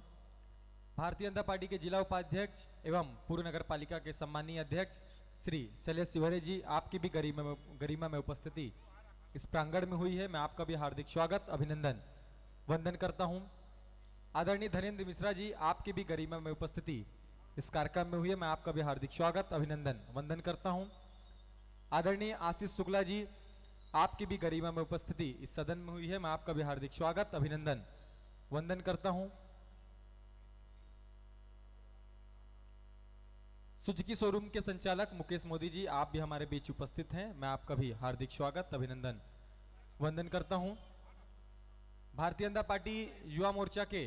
भारतीय जनता पार्टी के जिला उपाध्यक्ष एवं पूर्व नगर पालिका के सम्मानीय अध्यक्ष श्री शैलेश तिवारी जी, आपकी भी गरिमा में उपस्थिति इस प्रांगण में हुई है। मैं आपका भी हार्दिक स्वागत, अभिनंदन, वंदन करता हूं। आदरणीय धनेन्द्र मिश्रा जी, आपकी भी गरिमा में उपस्थिति इस कार्यक्रम में हुई है। मैं आपका भी हार्दिक स्वागत, अभिनंदन, वंदन करता हूं। आदरणीय आशीष शुक्ला जी, आपकी भी गरिमा में उपस्थिति इस सदन में हुई है। मैं आपका भी हार्दिक स्वागत, अभिनंदन, वंदन करता हूं। सुजुकी शोरूम के संचालक मुकेश मोदी जी, आप भी हमारे बीच उपस्थित हैं। मैं आपका भी हार्दिक स्वागत, अभिनंदन, वंदन करता हूं। भारतीय जनता पार्टी युवा मोर्चा के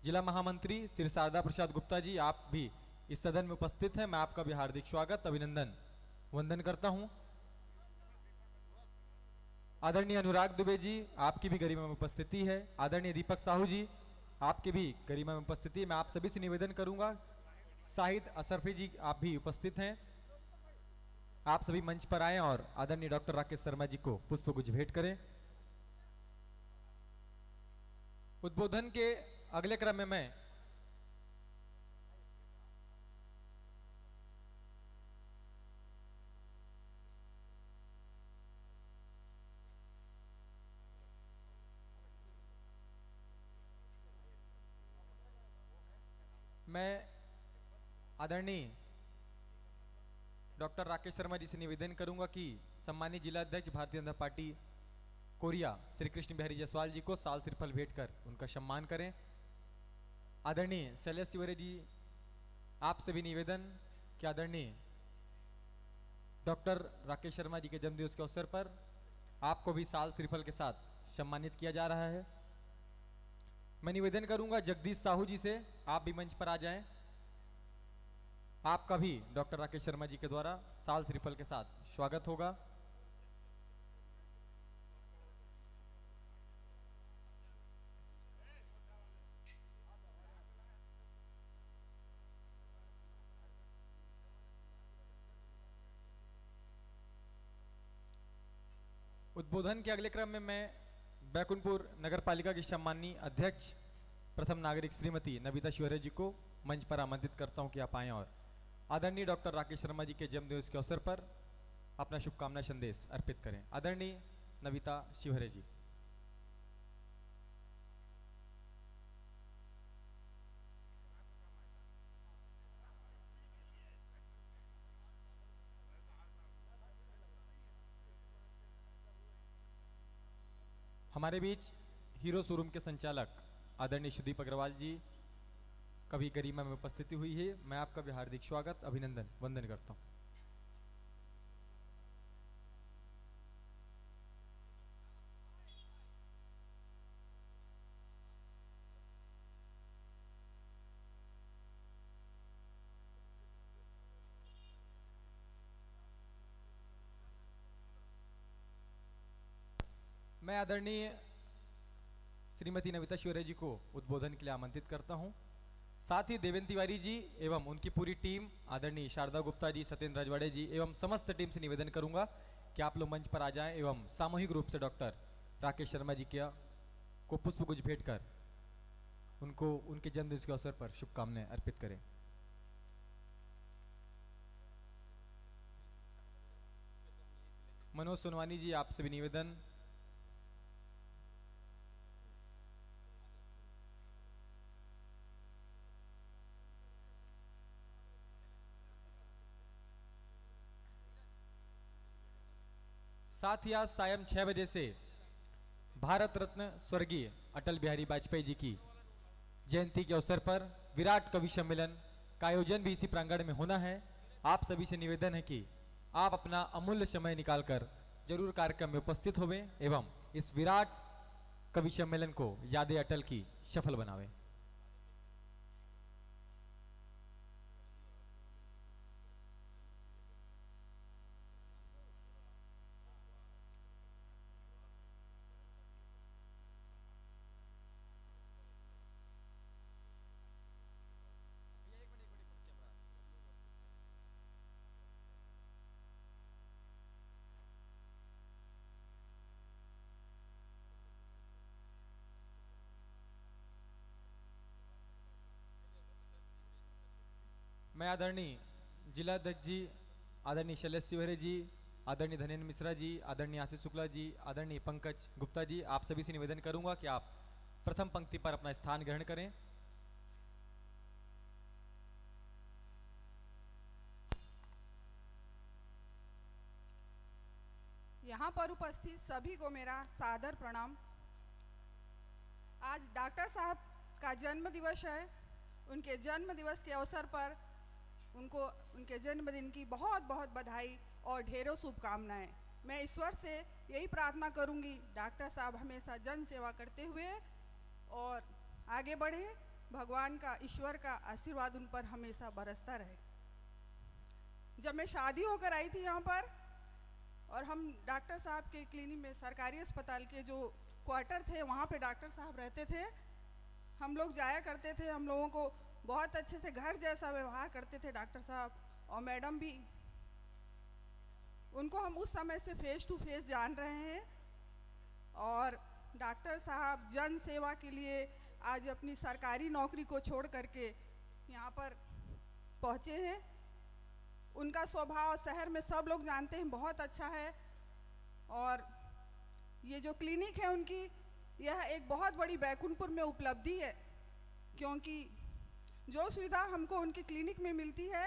जिला महामंत्री श्री शारदा प्रसाद गुप्ता जी, आप भी इस सदन में उपस्थित हैं। मैं आपका भी हार्दिक स्वागत, अभिनंदन, वंदन करता हूं। आदरणीय अनुराग दुबे जी, आपकी भी गरिमा में उपस्थिति है। आदरणीय दीपक साहू जी, आपकी भी गरिमा में उपस्थिति है। मैं आप सभी से निवेदन करूंगा, शाहिद असरफी जी आप भी उपस्थित हैं, आप सभी मंच पर आएं और आदरणीय डॉक्टर राकेश शर्मा जी को पुष्पगुच्छ भेंट करें। उद्बोधन के अगले क्रम में मैं आदरणीय डॉक्टर राकेश शर्मा जी से निवेदन करूंगा कि सम्मानित जिला अध्यक्ष भारतीय जनता पार्टी कोरिया श्री कृष्ण बिहारी जायसवाल जी को साल श्रीफल भेंट कर उनका सम्मान करें। आदरणीय शैलेश तिवारी जी, आपसे भी निवेदन कि आदरणीय डॉक्टर राकेश शर्मा जी के जन्मदिवस के अवसर पर आपको भी साल श्रीफल के साथ सम्मानित किया जा रहा है। मैं निवेदन करूंगा जगदीश साहू जी से, आप भी मंच पर आ जाएं। आपका भी डॉक्टर राकेश शर्मा जी के द्वारा साल श्रीफल के साथ स्वागत होगा। उद्बोधन के अगले क्रम में मैं बैकुंठपुर नगर पालिका की सम्माननीय अध्यक्ष प्रथम नागरिक श्रीमती नविता शिवहरे जी को मंच पर आमंत्रित करता हूं कि आप आएं और आदरणीय डॉक्टर राकेश शर्मा जी के जन्मदिवस के अवसर पर अपना शुभकामना संदेश अर्पित करें। आदरणीय नविता शिवहरे जी। हमारे बीच हीरो शोरूम के संचालक आदरणीय सुदीप अग्रवाल जी कभी गरिमा में उपस्थिति हुई है। मैं आपका भी हार्दिक स्वागत, अभिनंदन, वंदन करता हूं। मैं आदरणीय श्रीमती नविता शिवहरे जी को उद्बोधन के लिए आमंत्रित करता हूं। साथ ही देवेंद्र तिवारी जी एवं उनकी पूरी टीम, आदरणीय शारदा गुप्ता जी, सत्येंद्र राजवाड़े जी एवं समस्त टीम से निवेदन करूंगा कि आप लोग मंच पर आ जाएं एवं सामूहिक रूप से डॉक्टर राकेश शर्मा जी को पुष्पगुच्छ भेंट कर उनको उनके जन्मदिवस के अवसर पर शुभकामनाएं अर्पित करें। मनोज सोनवानी जी, आपसे भी निवेदन। साथ ही आज सायं 6 बजे से भारत रत्न स्वर्गीय अटल बिहारी वाजपेयी जी की जयंती के अवसर पर विराट कवि सम्मेलन का आयोजन भी इसी प्रांगण में होना है। आप सभी से निवेदन है कि आप अपना अमूल्य समय निकालकर जरूर कार्यक्रम में उपस्थित होवें एवं इस विराट कवि सम्मेलन को यादें अटल की सफल बनावें। मैं आदरणीय जिला अध्यक्ष जी, आदरणीय शैलेश सिवहरे जी, आदरणीय धनेन्द्र मिश्रा जी, आदरणीय आशीष शुक्ला जी, आदरणीय पंकज गुप्ता जी, आप सभी से निवेदन करूंगा कि आप प्रथम पंक्ति पर अपना स्थान ग्रहण करें। यहाँ पर उपस्थित सभी को मेरा सादर प्रणाम। आज डॉक्टर साहब का जन्म दिवस है। उनके जन्म दिवस के अवसर पर उनको उनके जन्मदिन की बहुत बहुत बधाई और ढेरों शुभकामनाएं। मैं ईश्वर से यही प्रार्थना करूंगी, डॉक्टर साहब हमेशा जन सेवा करते हुए और आगे बढ़े। भगवान का, ईश्वर का आशीर्वाद उन पर हमेशा बरसता रहे। जब मैं शादी होकर आई थी यहाँ पर, और हम डॉक्टर साहब के क्लिनिक में, सरकारी अस्पताल के जो क्वार्टर थे वहाँ पे डॉक्टर साहब रहते थे। हम लोग जाया करते थे, हम लोगों को बहुत अच्छे से घर जैसा व्यवहार करते थे डॉक्टर साहब और मैडम भी। उनको हम उस समय से फेस टू फेस जान रहे हैं और डॉक्टर साहब जन सेवा के लिए आज अपनी सरकारी नौकरी को छोड़ करके यहाँ पर पहुँचे हैं। उनका स्वभाव शहर में सब लोग जानते हैं, बहुत अच्छा है। और ये जो क्लिनिक है उनकी, यह एक बहुत बड़ी बैकुंठपुर में उपलब्धि है, क्योंकि जो सुविधा हमको उनकी क्लिनिक में मिलती है,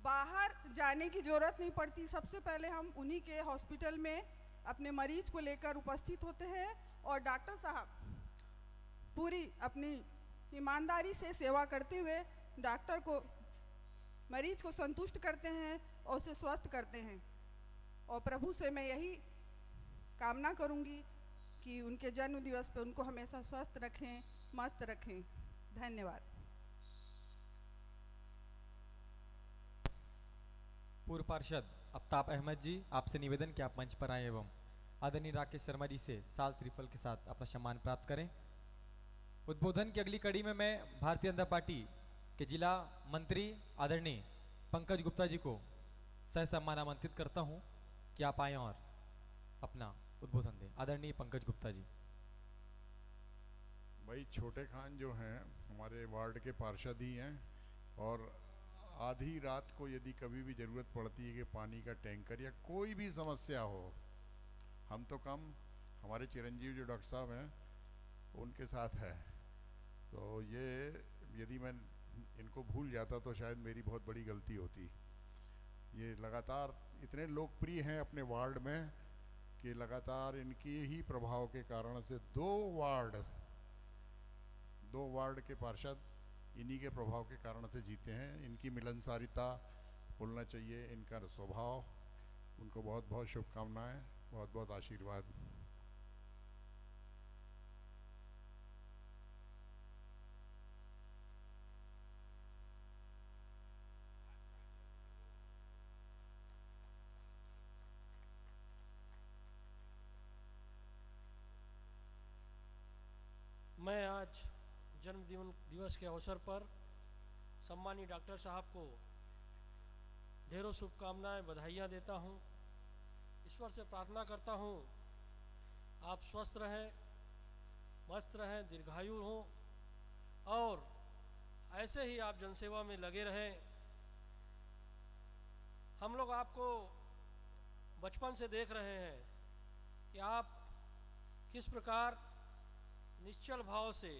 बाहर जाने की ज़रूरत नहीं पड़ती। सबसे पहले हम उन्हीं के हॉस्पिटल में अपने मरीज को लेकर उपस्थित होते हैं और डॉक्टर साहब पूरी अपनी ईमानदारी से सेवा करते हुए डॉक्टर को, मरीज को संतुष्ट करते हैं और उसे स्वस्थ करते हैं। और प्रभु से मैं यही कामना करूंगी कि उनके जन्म दिवस पे उनको हमेशा स्वस्थ रखें, मस्त रखें। धन्यवाद। पूर्व पार्षद आफ्ताब अहमद जी, आपसे निवेदन कि आप मंच पर आए एवं आदरणीय राकेश शर्मा जी से साल श्रीफल के साथ अपना सम्मान प्राप्त करें। उद्बोधन की अगली कड़ी में मैं भारतीय जनता पार्टी के जिला मंत्री आदरणीय पंकज गुप्ता जी को सह सम्मान आमंत्रित करता हूं कि आप आएं और अपना उद्बोधन दें। आदरणीय पंकज गुप्ता जी। भाई छोटे खान जो हैं हमारे वार्ड के पार्षद ही हैं, और आधी रात को यदि कभी भी ज़रूरत पड़ती है कि पानी का टैंकर या कोई भी समस्या हो, हम तो कम, हमारे चिरंजीव जो डॉक्टर साहब हैं उनके साथ है। तो ये यदि मैं इनको भूल जाता तो शायद मेरी बहुत बड़ी गलती होती। ये लगातार इतने लोकप्रिय हैं अपने वार्ड में कि लगातार इनकी ही प्रभाव के कारण से दो वार्ड के पार्षद इन्हीं के प्रभाव के कारण से जीते हैं। इनकी मिलनसारिता बोलना चाहिए, इनका स्वभाव, उनको बहुत बहुत शुभकामनाएं, बहुत बहुत आशीर्वाद। मैं आज जन्म दिवस के अवसर पर सम्मानीय डॉक्टर साहब को ढेरों शुभकामनाएं, बधाइयाँ देता हूँ। ईश्वर से प्रार्थना करता हूँ आप स्वस्थ रहें, मस्त रहें, दीर्घायु हों और ऐसे ही आप जनसेवा में लगे रहें। हम लोग आपको बचपन से देख रहे हैं कि आप किस प्रकार निश्चल भाव से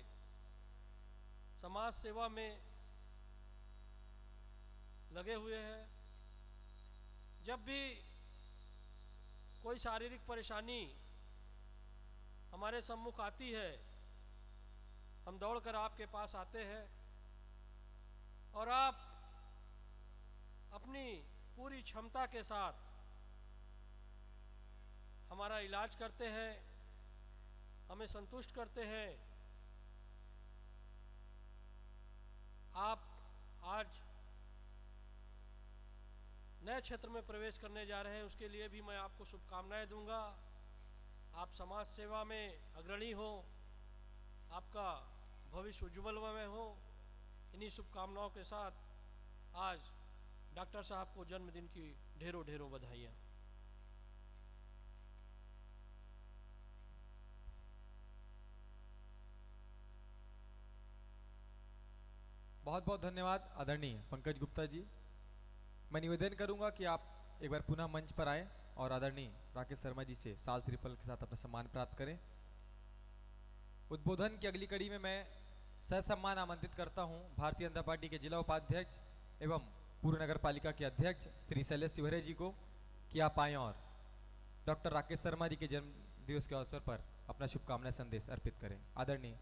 समाज सेवा में लगे हुए हैं। जब भी कोई शारीरिक परेशानी हमारे सम्मुख आती है, हम दौड़कर आपके पास आते हैं और आप अपनी पूरी क्षमता के साथ हमारा इलाज करते हैं, हमें संतुष्ट करते हैं। आप आज नए क्षेत्र में प्रवेश करने जा रहे हैं, उसके लिए भी मैं आपको शुभकामनाएं दूंगा। आप समाज सेवा में अग्रणी हो, आपका भविष्य उज्ज्वलमय हो। इन्हीं शुभकामनाओं के साथ आज डॉक्टर साहब को जन्मदिन की ढेरों ढेरों बधाइयाँ। बहुत बहुत धन्यवाद आदरणीय पंकज गुप्ता जी। मैं निवेदन करूंगा कि आप एक बार पुनः मंच पर आए और आदरणीय राकेश शर्मा जी से साल श्रीफल के साथ अपना सम्मान प्राप्त करें। उद्बोधन की अगली कड़ी में मैं सहसम्मान आमंत्रित करता हूं भारतीय जनता पार्टी के जिला उपाध्यक्ष एवं पूर्व नगर पालिका के अध्यक्ष श्री शैलेश शिवहरे जी को कि आप आएँ और डॉक्टर राकेश शर्मा जी के जन्म दिवस के अवसर पर अपना शुभकामना संदेश अर्पित करें। आदरणीय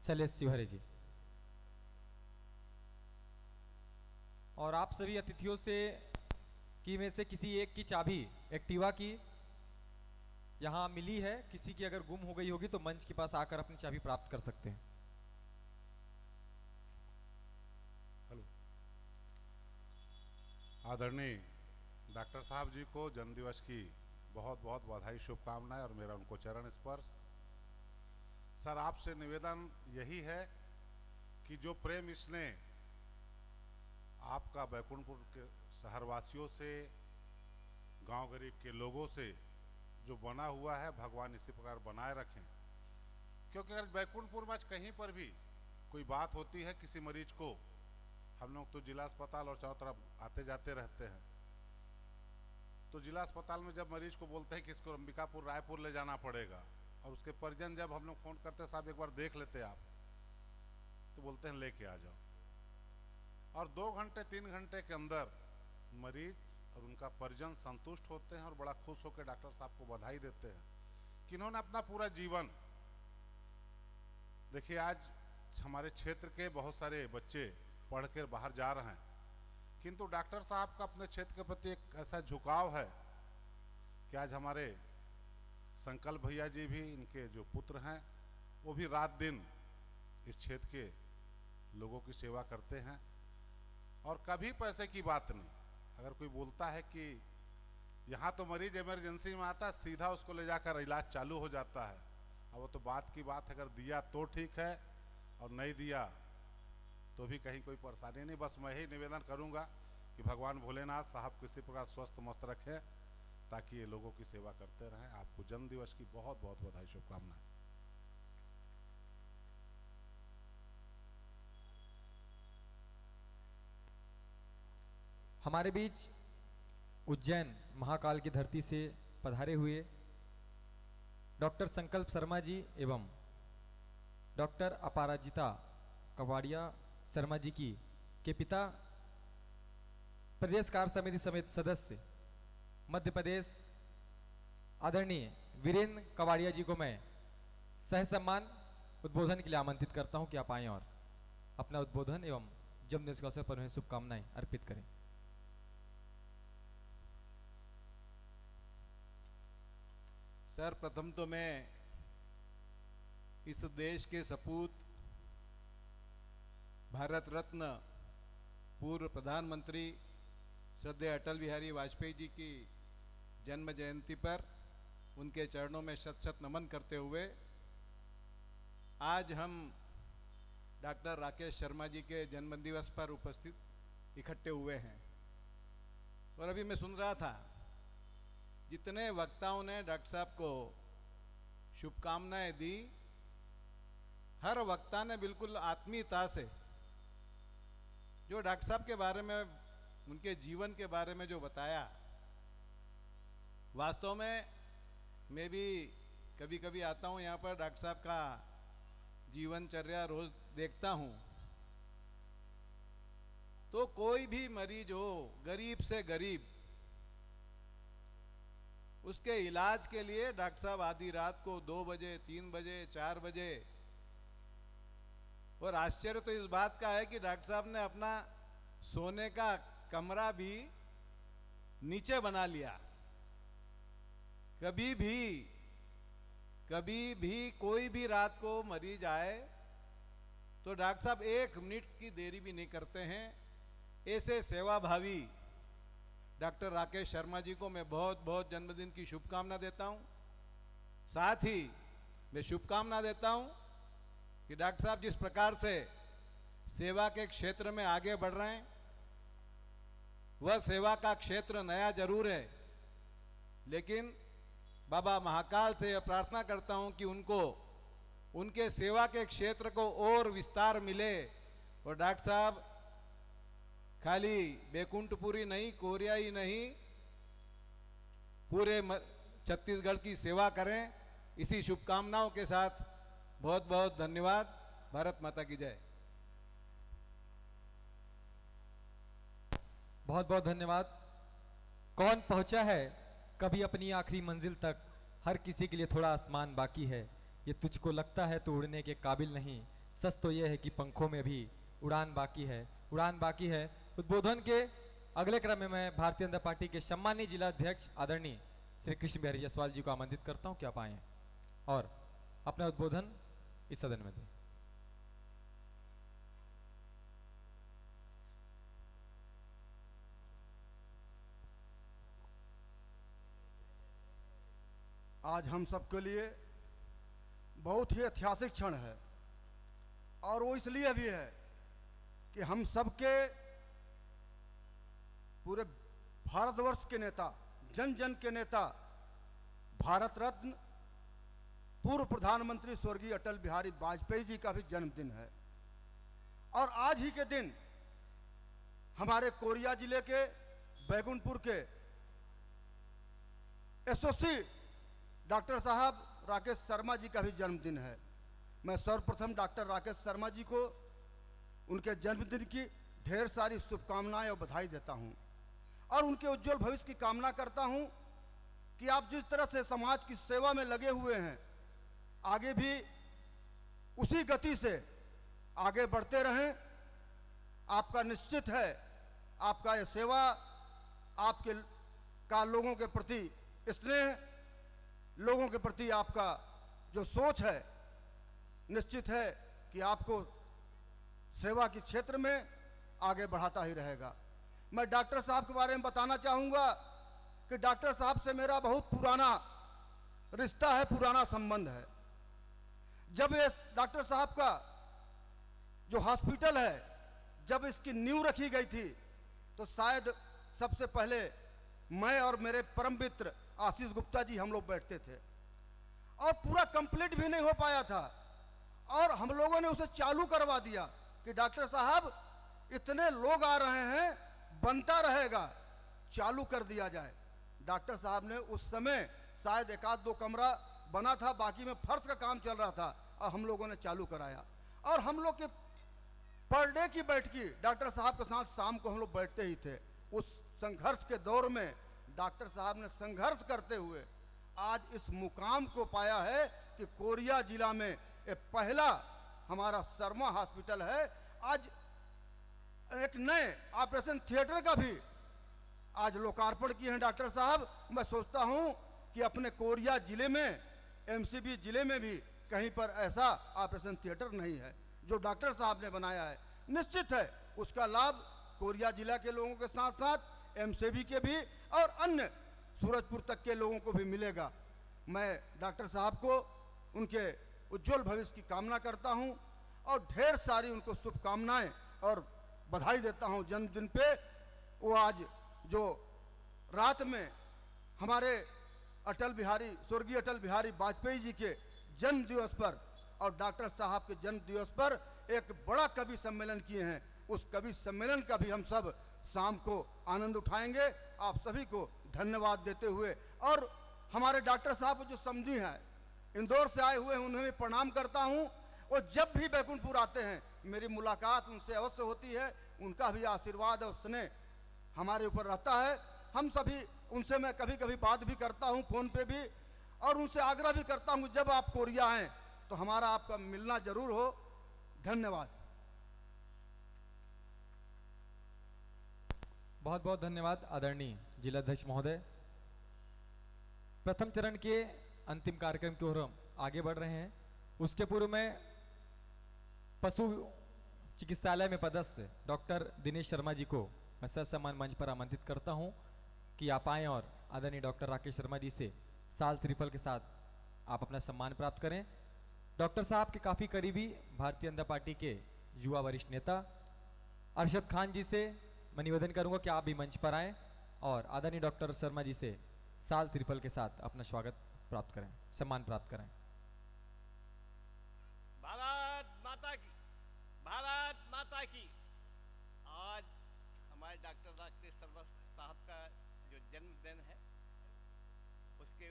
शैलेश शिवहरे जी। और आप सभी अतिथियों से कि में से किसी एक की चाबी एक्टिवा की यहाँ मिली है, किसी की अगर गुम हो गई होगी तो मंच के पास आकर अपनी चाबी प्राप्त कर सकते हैं। आदरणीय डॉक्टर साहब जी को जन्मदिवस की बहुत बहुत बधाई शुभकामनाएं और मेरा उनको चरण स्पर्श। सर आपसे निवेदन यही है कि जो प्रेम इसने आपका बैकुंठपुर के शहरवासियों से, गांव गरीब के लोगों से जो बना हुआ है, भगवान इसी प्रकार बनाए रखें। क्योंकि अगर बैकुंठपुर में आज कहीं पर भी कोई बात होती है किसी मरीज को, हम लोग तो जिला अस्पताल और चारों तरफ आते जाते रहते हैं, तो जिला अस्पताल में जब मरीज को बोलते हैं कि इसको अंबिकापुर रायपुर ले जाना पड़ेगा और उसके परिजन जब हम लोग फ़ोन करते हैं साहब एक बार देख लेते आप, तो बोलते हैं लेके आ जाओ। और 2 घंटे 3 घंटे के अंदर मरीज और उनका परिजन संतुष्ट होते हैं और बड़ा खुश होकर डॉक्टर साहब को बधाई देते हैं कि इन्होंने अपना पूरा जीवन, देखिए आज हमारे क्षेत्र के बहुत सारे बच्चे पढ़ कर बाहर जा रहे हैं, किंतु डॉक्टर साहब का अपने क्षेत्र के प्रति एक ऐसा झुकाव है कि आज हमारे संकल्प भैया जी भी, इनके जो पुत्र हैं, वो भी रात दिन इस क्षेत्र के लोगों की सेवा करते हैं। और कभी पैसे की बात नहीं, अगर कोई बोलता है कि यहाँ तो मरीज इमरजेंसी में आता है, सीधा उसको ले जाकर इलाज चालू हो जाता है। अब वो तो बात की बात, अगर दिया तो ठीक है और नहीं दिया तो भी कहीं कोई परेशानी नहीं। बस मैं ही निवेदन करूँगा कि भगवान भोलेनाथ साहब किसी प्रकार स्वस्थ मस्त रखें ताकि ये लोगों की सेवा करते रहें। आपको जन्मदिवस की बहुत बहुत बधाई शुभकामनाएं। हमारे बीच उज्जैन महाकाल की धरती से पधारे हुए डॉक्टर संकल्प शर्मा जी एवं डॉक्टर अपराजिता कवाड़िया शर्मा जी की के पिता प्रदेश कार्य समिति समेत सदस्य मध्य प्रदेश आदरणीय वीरेंद्र कवाड़िया जी को मैं सह सम्मान उद्बोधन के लिए आमंत्रित करता हूं कि आप आएं और अपना उद्बोधन एवं जन्मदिवस के अवसर पर उन्हें शुभकामनाएं अर्पित करें। सर प्रथम तो मैं इस देश के सपूत भारत रत्न पूर्व प्रधानमंत्री श्रद्धेय अटल बिहारी वाजपेयी जी की जन्म जयंती पर उनके चरणों में शत शत नमन करते हुए आज हम डॉक्टर राकेश शर्मा जी के जन्मदिवस पर उपस्थित इकट्ठे हुए हैं। और अभी मैं सुन रहा था जितने वक्ताओं ने डॉक्टर साहब को शुभकामनाएं दी, हर वक्ता ने बिल्कुल आत्मीयता से जो डॉक्टर साहब के बारे में, उनके जीवन के बारे में जो बताया, वास्तव में मैं भी कभी कभी आता हूँ यहाँ पर, डॉक्टर साहब का जीवनचर्या रोज देखता हूँ, तो कोई भी मरीज हो, गरीब से गरीब, उसके इलाज के लिए डॉक्टर साहब आधी रात को 2 बजे 3 बजे 4 बजे, और आश्चर्य तो इस बात का है कि डॉक्टर साहब ने अपना सोने का कमरा भी नीचे बना लिया। कभी भी कोई भी रात को मरीज आए तो डॉक्टर साहब 1 मिनट की देरी भी नहीं करते हैं। ऐसे सेवाभावी डॉक्टर राकेश शर्मा जी को मैं बहुत बहुत जन्मदिन की शुभकामना देता हूं। साथ ही मैं शुभकामना देता हूं कि डॉक्टर साहब जिस प्रकार से सेवा के क्षेत्र में आगे बढ़ रहे हैं, वह सेवा का क्षेत्र नया जरूर है, लेकिन बाबा महाकाल से यह प्रार्थना करता हूं कि उनको उनके सेवा के क्षेत्र को और विस्तार मिले और डॉक्टर साहब खाली बैकुंठपुरी नहीं, कोरिया ही नहीं, पूरे छत्तीसगढ़ की सेवा करें, इसी शुभकामनाओं के साथ बहुत बहुत धन्यवाद। भारत माता की जय। बहुत बहुत धन्यवाद। कौन पहुंचा है कभी अपनी आखिरी मंजिल तक, हर किसी के लिए थोड़ा आसमान बाकी है, ये तुझको लगता है तो उड़ने के काबिल नहीं, सच तो यह है कि पंखों में भी उड़ान बाकी है, उड़ान बाकी है। उद्बोधन के अगले क्रम में मैं भारतीय जनता पार्टी के सम्मानीय जिला अध्यक्ष आदरणीय श्री कृष्ण बिहारी जायसवाल जी को आमंत्रित करता हूं कि आप आए और अपना उद्बोधन इस सदन में दें। आज हम सबके लिए बहुत ही ऐतिहासिक क्षण है, और वो इसलिए भी है कि हम सबके पूरे भारतवर्ष के नेता, जन जन के नेता, भारत रत्न पूर्व प्रधानमंत्री स्वर्गीय अटल बिहारी वाजपेयी जी का भी जन्मदिन है। और आज ही के दिन हमारे कोरिया जिले के बैकुंठपुर के एसओसी डॉक्टर साहब राकेश शर्मा जी का भी जन्मदिन है। मैं सर्वप्रथम डॉक्टर राकेश शर्मा जी को उनके जन्मदिन की ढेर सारी शुभकामनाएं और बधाई देता हूं, और उनके उज्जवल भविष्य की कामना करता हूं कि आप जिस तरह से समाज की सेवा में लगे हुए हैं, आगे भी उसी गति से आगे बढ़ते रहें। आपका निश्चित है, आपका यह सेवा, आपके का लोगों के प्रति स्नेह, लोगों के प्रति आपका जो सोच है, निश्चित है कि आपको सेवा के क्षेत्र में आगे बढ़ाता ही रहेगा। मैं डॉक्टर साहब के बारे में बताना चाहूँगा कि डॉक्टर साहब से मेरा बहुत पुराना रिश्ता है, पुराना संबंध है। जब ये डॉक्टर साहब का जो हॉस्पिटल है, जब इसकी नींव रखी गई थी, तो शायद सबसे पहले मैं और मेरे परम मित्र आशीष गुप्ता जी हम लोग बैठते थे, और पूरा कंप्लीट भी नहीं हो पाया था, और हम लोगों ने उसे चालू करवा दिया कि डॉक्टर साहब इतने लोग आ रहे हैं, बनता रहेगा, चालू कर दिया जाए। डॉक्टर साहब ने उस समय शायद एक आध दो कमरा बना था, बाकी में फर्श का काम चल रहा था, और हम लोगों ने चालू कराया। और हम लोग के पर डे की बैठकी डॉक्टर साहब के साथ शाम को हम लोग बैठते ही थे। उस संघर्ष के दौर में डॉक्टर साहब ने संघर्ष करते हुए आज इस मुकाम को पाया है कि कोरिया जिला में ये पहला हमारा शर्मा हॉस्पिटल है। आज एक नए ऑपरेशन थिएटर का भी आज लोकार्पण किए हैं डॉक्टर साहब। मैं सोचता हूं कि अपने कोरिया जिले में, एमसीबी जिले में भी कहीं पर ऐसा ऑपरेशन थिएटर नहीं है जो डॉक्टर साहब ने बनाया है। निश्चित है उसका लाभ कोरिया जिला के लोगों के साथ साथ एमसीबी के भी और अन्य सूरजपुर तक के लोगों को भी मिलेगा। मैं डॉक्टर साहब को उनके उज्जवल भविष्य की कामना करता हूं, और ढेर सारी उनको शुभकामनाएं और बधाई देता हूं जन्मदिन पे। वो आज जो रात में हमारे स्वर्गीय अटल बिहारी वाजपेयी जी के जन्म दिवस पर और डॉक्टर साहब के जन्म दिवस पर एक बड़ा कवि सम्मेलन किए हैं, उस कवि सम्मेलन का भी हम सब शाम को आनंद उठाएंगे। आप सभी को धन्यवाद देते हुए, और हमारे डॉक्टर साहब जो समझी हैं, इंदौर से आए हुए हैं, उन्हें भी प्रणाम करता हूं। और जब भी बैकुंठपुर आते हैं मेरी मुलाकात उनसे अवश्य होती है, उनका भी आशीर्वाद और स्नेह हमारे ऊपर रहता है। हम सभी उनसे मैं कभी कभी बात भी करता हूं फोन पे भी, और उनसे आग्रह भी करता हूं जब आप कोरिया आएँ तो हमारा आपका मिलना जरूर हो। धन्यवाद। बहुत बहुत धन्यवाद आदरणीय जिलाध्यक्ष महोदय। प्रथम चरण के अंतिम कार्यक्रम की ओर हम आगे बढ़ रहे हैं। उसके पूर्व में पशु चिकित्सालय में पदस्थ डॉक्टर दिनेश शर्मा जी को मैं सत्सम्मान मंच पर आमंत्रित करता हूं कि आप आएँ और आदरणीय डॉक्टर राकेश शर्मा जी से साल त्रिफल के साथ आप अपना सम्मान प्राप्त करें। डॉक्टर साहब के काफ़ी करीबी भारतीय जनता पार्टी के युवा वरिष्ठ नेता अरशद खान जी से मैं निवेदन करूंगा कि आप भी मंच पर आएँ और आदरणीय डॉक्टर शर्मा जी से साल त्रिफल के साथ अपना स्वागत प्राप्त करें, सम्मान प्राप्त करें। भारत माता की, भारत माता की। जन्मदिन है, उसके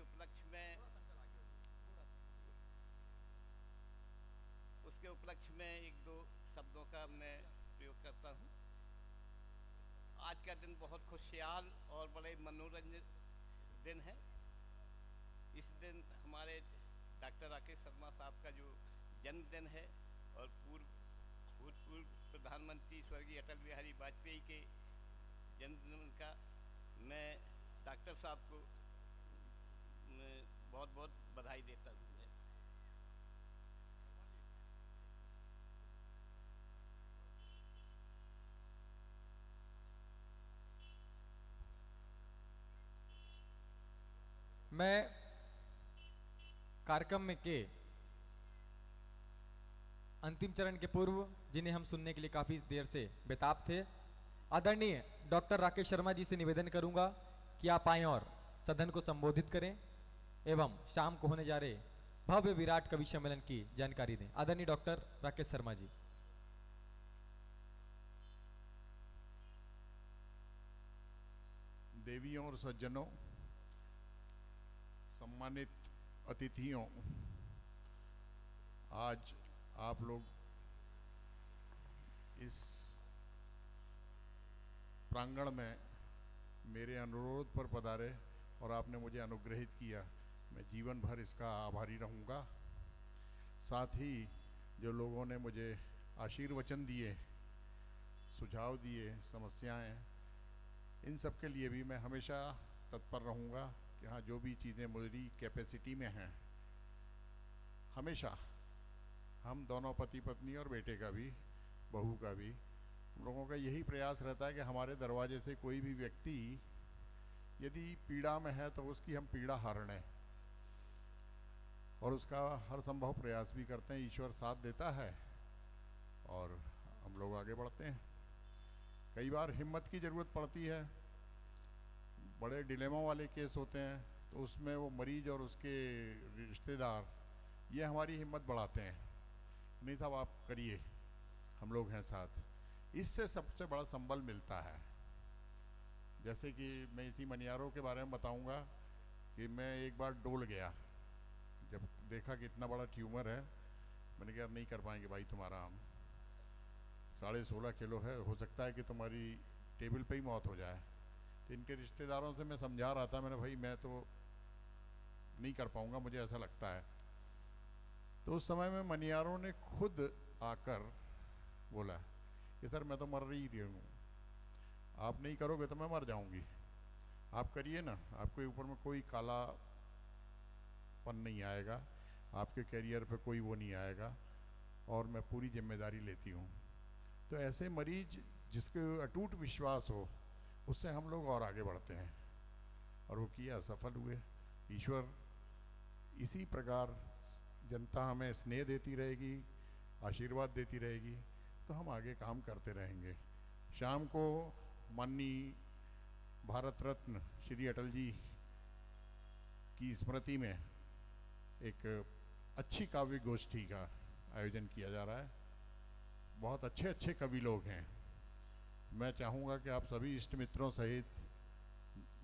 उपलक्ष्य में एक दो शब्दों का मैं प्रयोग करता हूँ। आज का दिन बहुत खुशहाल और बड़े मनोरंजन दिन है। इस दिन हमारे डॉक्टर राकेश शर्मा साहब का जो जन्मदिन है और भूतपूर्व प्रधानमंत्री स्वर्गीय अटल बिहारी वाजपेयी के जन्मदिन का मैं डॉक्टर साहब को बहुत बहुत बधाई देता हूँ। मैं कार्यक्रम में के अंतिम चरण के पूर्व, जिन्हें हम सुनने के लिए काफी देर से बेताब थे, आदरणीय डॉक्टर राकेश शर्मा जी से निवेदन करूंगा कि आप आएं और सदन को संबोधित करें एवं शाम को होने जा रहे भव्य विराट कवि सम्मेलन की जानकारी दें। आदरणीय डॉक्टर राकेश शर्मा जी। देवियों और सज्जनों, सम्मानित अतिथियों, आज आप लोग इस प्रांगण में मेरे अनुरोध पर पधारे और आपने मुझे अनुग्रहित किया। मैं जीवन भर इसका आभारी रहूँगा। साथ ही जो लोगों ने मुझे आशीर्वचन दिए, सुझाव दिए, समस्याएं, इन सब के लिए भी मैं हमेशा तत्पर रहूँगा कि हाँ, जो भी चीज़ें मेरी कैपेसिटी में हैं, हमेशा हम दोनों पति पत्नी और बेटे का भी, बहू का भी, हम लोगों का यही प्रयास रहता है कि हमारे दरवाजे से कोई भी व्यक्ति यदि पीड़ा में है तो उसकी हम पीड़ा हरणें, और उसका हर संभव प्रयास भी करते हैं। ईश्वर साथ देता है और हम लोग आगे बढ़ते हैं। कई बार हिम्मत की ज़रूरत पड़ती है, बड़े डिलेमा वाले केस होते हैं, तो उसमें वो मरीज और उसके रिश्तेदार ये हमारी हिम्मत बढ़ाते हैं, नहीं साहब आप करिए, हम लोग हैं साथ। इससे सबसे बड़ा संबल मिलता है। जैसे कि मैं इसी मनियारों के बारे में बताऊंगा कि मैं एक बार डोल गया, जब देखा कि इतना बड़ा ट्यूमर है, मैंने कहा नहीं कर पाएंगे भाई तुम्हारा, हम 16.5 किलो है, हो सकता है कि तुम्हारी टेबल पे ही मौत हो जाए। तो इनके रिश्तेदारों से मैं समझा रहा था, मैंने भाई मैं तो नहीं कर पाऊंगा, मुझे ऐसा लगता है। तो उस समय में मनियारों ने खुद आकर बोला कि सर मैं तो मर रही हूँ, आप नहीं करोगे तो मैं मर जाऊंगी, आप करिए ना, आपके ऊपर में कोई कालापन नहीं आएगा, आपके कैरियर पे कोई वो नहीं आएगा, और मैं पूरी जिम्मेदारी लेती हूँ। तो ऐसे मरीज जिसके अटूट विश्वास हो, उससे हम लोग और आगे बढ़ते हैं, और वो किया, सफल हुए। ईश्वर इसी प्रकार जनता हमें स्नेह देती रहेगी, आशीर्वाद देती रहेगी, तो हम आगे काम करते रहेंगे। शाम को माननीय भारत रत्न श्री अटल जी की स्मृति में एक अच्छी काव्य गोष्ठी का आयोजन किया जा रहा है। बहुत अच्छे अच्छे कवि लोग हैं। मैं चाहूँगा कि आप सभी इष्ट मित्रों सहित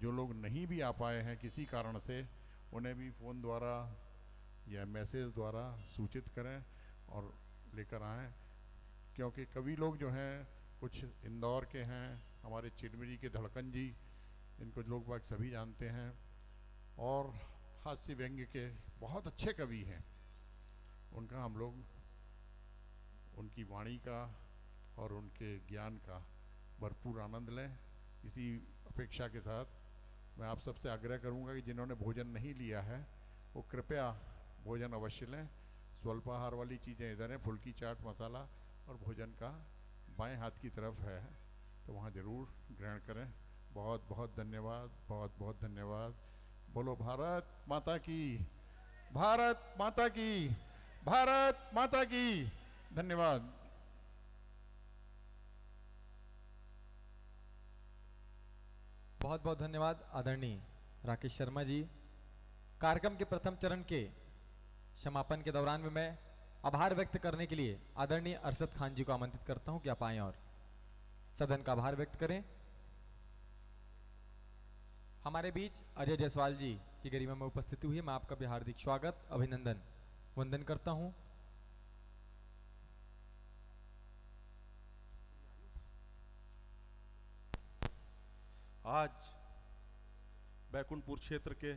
जो लोग नहीं भी आ पाए हैं किसी कारण से, उन्हें भी फ़ोन द्वारा या मैसेज द्वारा सूचित करें और लेकर आएँ, क्योंकि कवि लोग जो हैं कुछ इंदौर के हैं, हमारे चिरमिरी के धड़कन जी, इनको लोग बाग सभी जानते हैं, और हास्य व्यंग्य के बहुत अच्छे कवि हैं। उनका हम लोग उनकी वाणी का और उनके ज्ञान का भरपूर आनंद लें। इसी अपेक्षा के साथ मैं आप सबसे आग्रह करूंगा कि जिन्होंने भोजन नहीं लिया है वो कृपया भोजन अवश्य लें। स्वल्पाहार वाली चीज़ें इधर हैं, फुल्की, चाट मसाला, और भोजन का बाएं हाथ की तरफ है, तो वहाँ ज़रूर ग्रहण करें। बहुत बहुत धन्यवाद, बहुत बहुत धन्यवाद। बोलो भारत माता की, भारत माता की, भारत माता की। धन्यवाद। बहुत बहुत धन्यवाद आदरणीय राकेश शर्मा जी। कार्यक्रम के प्रथम चरण के समापन के दौरान में मैं आभार व्यक्त करने के लिए आदरणीय अरशद खान जी को आमंत्रित करता हूं कि आप आएं और सदन का आभार व्यक्त करें। हमारे बीच अजय जायसवाल जी की गरिमा में उपस्थिति हुई है। मैं आपका भी हार्दिक स्वागत अभिनंदन वंदन करता हूं। आज बैकुंठपुर क्षेत्र के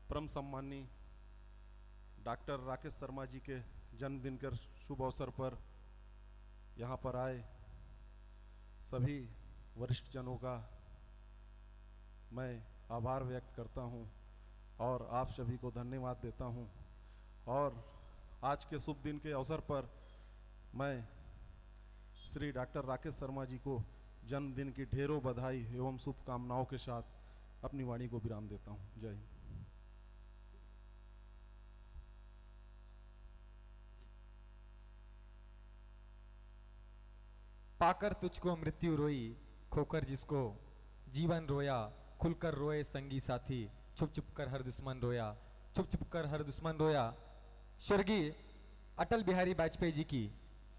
परम सम्मानी डॉक्टर राकेश शर्मा जी के जन्मदिन के शुभ अवसर पर यहाँ पर आए सभी वरिष्ठ जनों का मैं आभार व्यक्त करता हूँ और आप सभी को धन्यवाद देता हूँ। और आज के शुभ दिन के अवसर पर मैं श्री डॉक्टर राकेश शर्मा जी को जन्मदिन की ढेरों बधाई एवं शुभकामनाओं के साथ अपनी वाणी को विराम देता हूँ। जय हिंद। पाकर तुझको मृत्यु रोई, खोकर जिसको जीवन रोया, खुलकर रोए संगी साथी, छुप छुप कर हर दुश्मन रोया, छुप छुप कर हर दुश्मन रोया। स्वर्गीय अटल बिहारी वाजपेयी जी की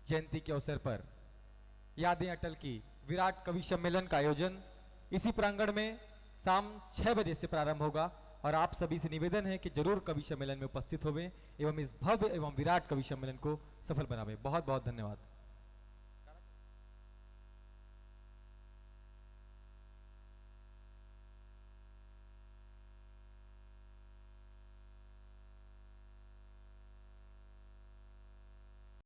जयंती के अवसर पर यादें अटल की विराट कवि सम्मेलन का आयोजन इसी प्रांगण में शाम 6 बजे से प्रारंभ होगा और आप सभी से निवेदन है कि जरूर कवि सम्मेलन में उपस्थित होवें एवं इस भव्य एवं विराट कवि सम्मेलन को सफल बनावें। बहुत बहुत धन्यवाद।